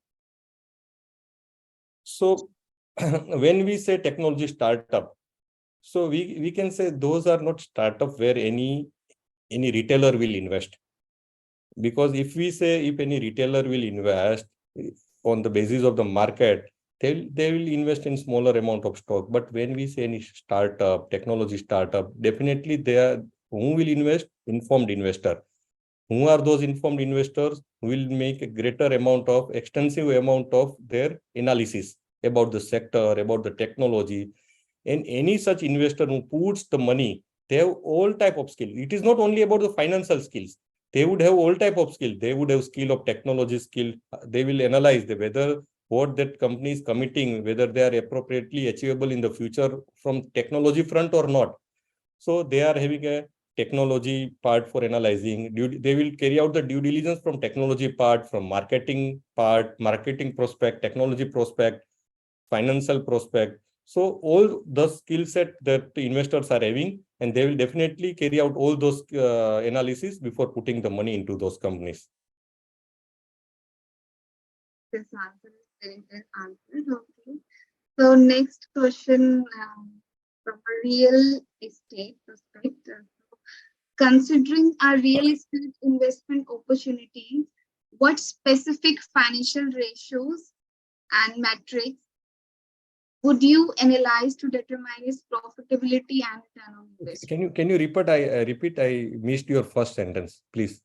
[SPEAKER 4] So when we say technology startup, so we can say those are not startup where any retailer will invest. Because if we say if any retailer will invest on the basis of the market, they will invest in smaller amount of stock. But when we say any startup, technology startup, definitely they are who will invest? Informed investor. Who are those informed investors who will make a greater amount of extensive amount of their analysis about the sector, about the technology, and any such investor who puts the money, they have all type of skill. It is not only about the financial skills. They would have all type of skill. They would have skill of technology skill. They will analyze the whether what that company is committing, whether they are appropriately achievable in the future from technology front or not. So they are having a technology part for analyzing. They will carry out the due diligence from technology part, from marketing part, marketing prospect, technology prospect, financial prospect. So all the skill set that the investors are having, and they will definitely carry out all those analysis before putting the money into those companies.
[SPEAKER 1] This answer is very well answered. Okay. So next question from a real estate perspective. Considering our real estate investment opportunities, what specific financial ratios and metrics would you analyze to determine its profitability and return on investment?
[SPEAKER 4] Can you repeat? Repeat. I missed your first sentence, please.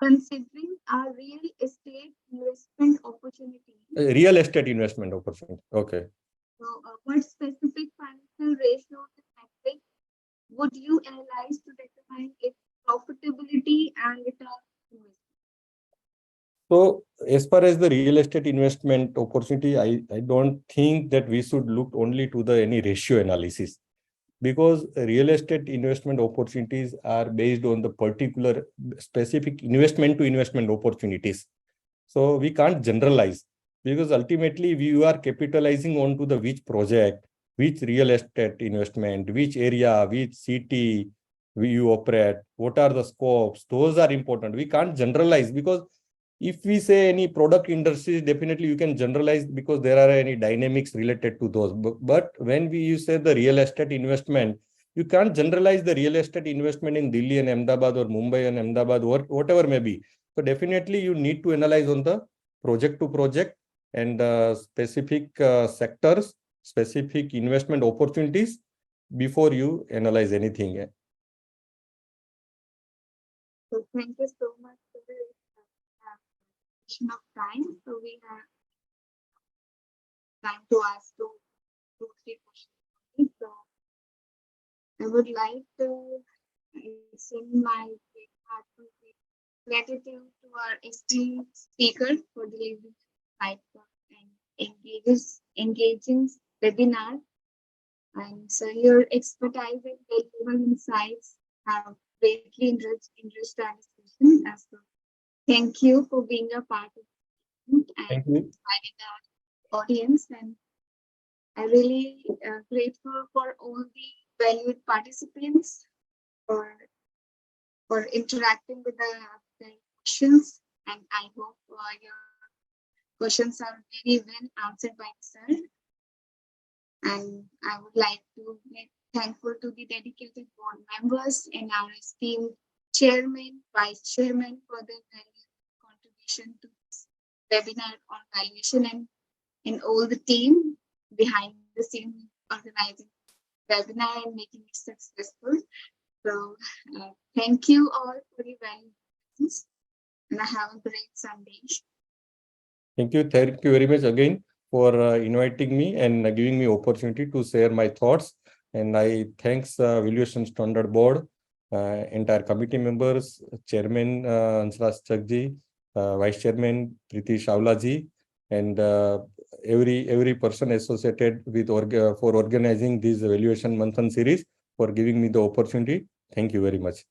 [SPEAKER 1] Considering our real estate investment opportunities,
[SPEAKER 4] Real estate investment opportunity. Okay.
[SPEAKER 1] so what specific financial ratios and metrics would you analyze to determine its profitability and return on investment?
[SPEAKER 4] So as far as the real estate investment opportunity, I don't think that we should look only to the any ratio analysis, because real estate investment opportunities are based on the particular specific investment to investment opportunities. So we can't generalize, because ultimately we are capitalizing onto the which project, which real estate investment, which area, which city you operate, what are the scopes. Those are important. We can't generalize, because if we say any product industry, definitely you can generalize because there are any dynamics related to those. But when you say the real estate investment, you can't generalize the real estate investment in Delhi and Ahmedabad or Mumbai and Ahmedabad or whatever may be. So definitely you need to analyze on the project to project and specific sectors, specific investment opportunities before you analyze anything.
[SPEAKER 1] So thank you so much for the of time. So we have time to ask two, three questions. So I would like to send my heartfelt gratitude to our esteemed speaker for delivering insightful and engaging webinar. And so your expertise and valuable insights have greatly enriched our discussion. So thank you for being a part of it and
[SPEAKER 4] Thank you.
[SPEAKER 1] inspiring our audience. And I'm really grateful for all the valued participants for interacting with the questions. And I hope your questions are very well answered by the sir. And I would like to be thankful to the dedicated board members and our esteemed chairman, vice chairman for their valuable contribution to this webinar on valuation, and all the team behind the scene organizing webinar and making it successful. So thank you all for your valuable presence, and have a great Sunday.
[SPEAKER 4] Thank you very much again for inviting me and giving me opportunity to share my thoughts. And I thanks Valuation Standard Board, entire committee members, Chairman Hansraj Chakji, Vice Chairman Priti Shawla ji, and every person associated with for organizing this Valuation Manthan series, for giving me the opportunity. Thank you very much.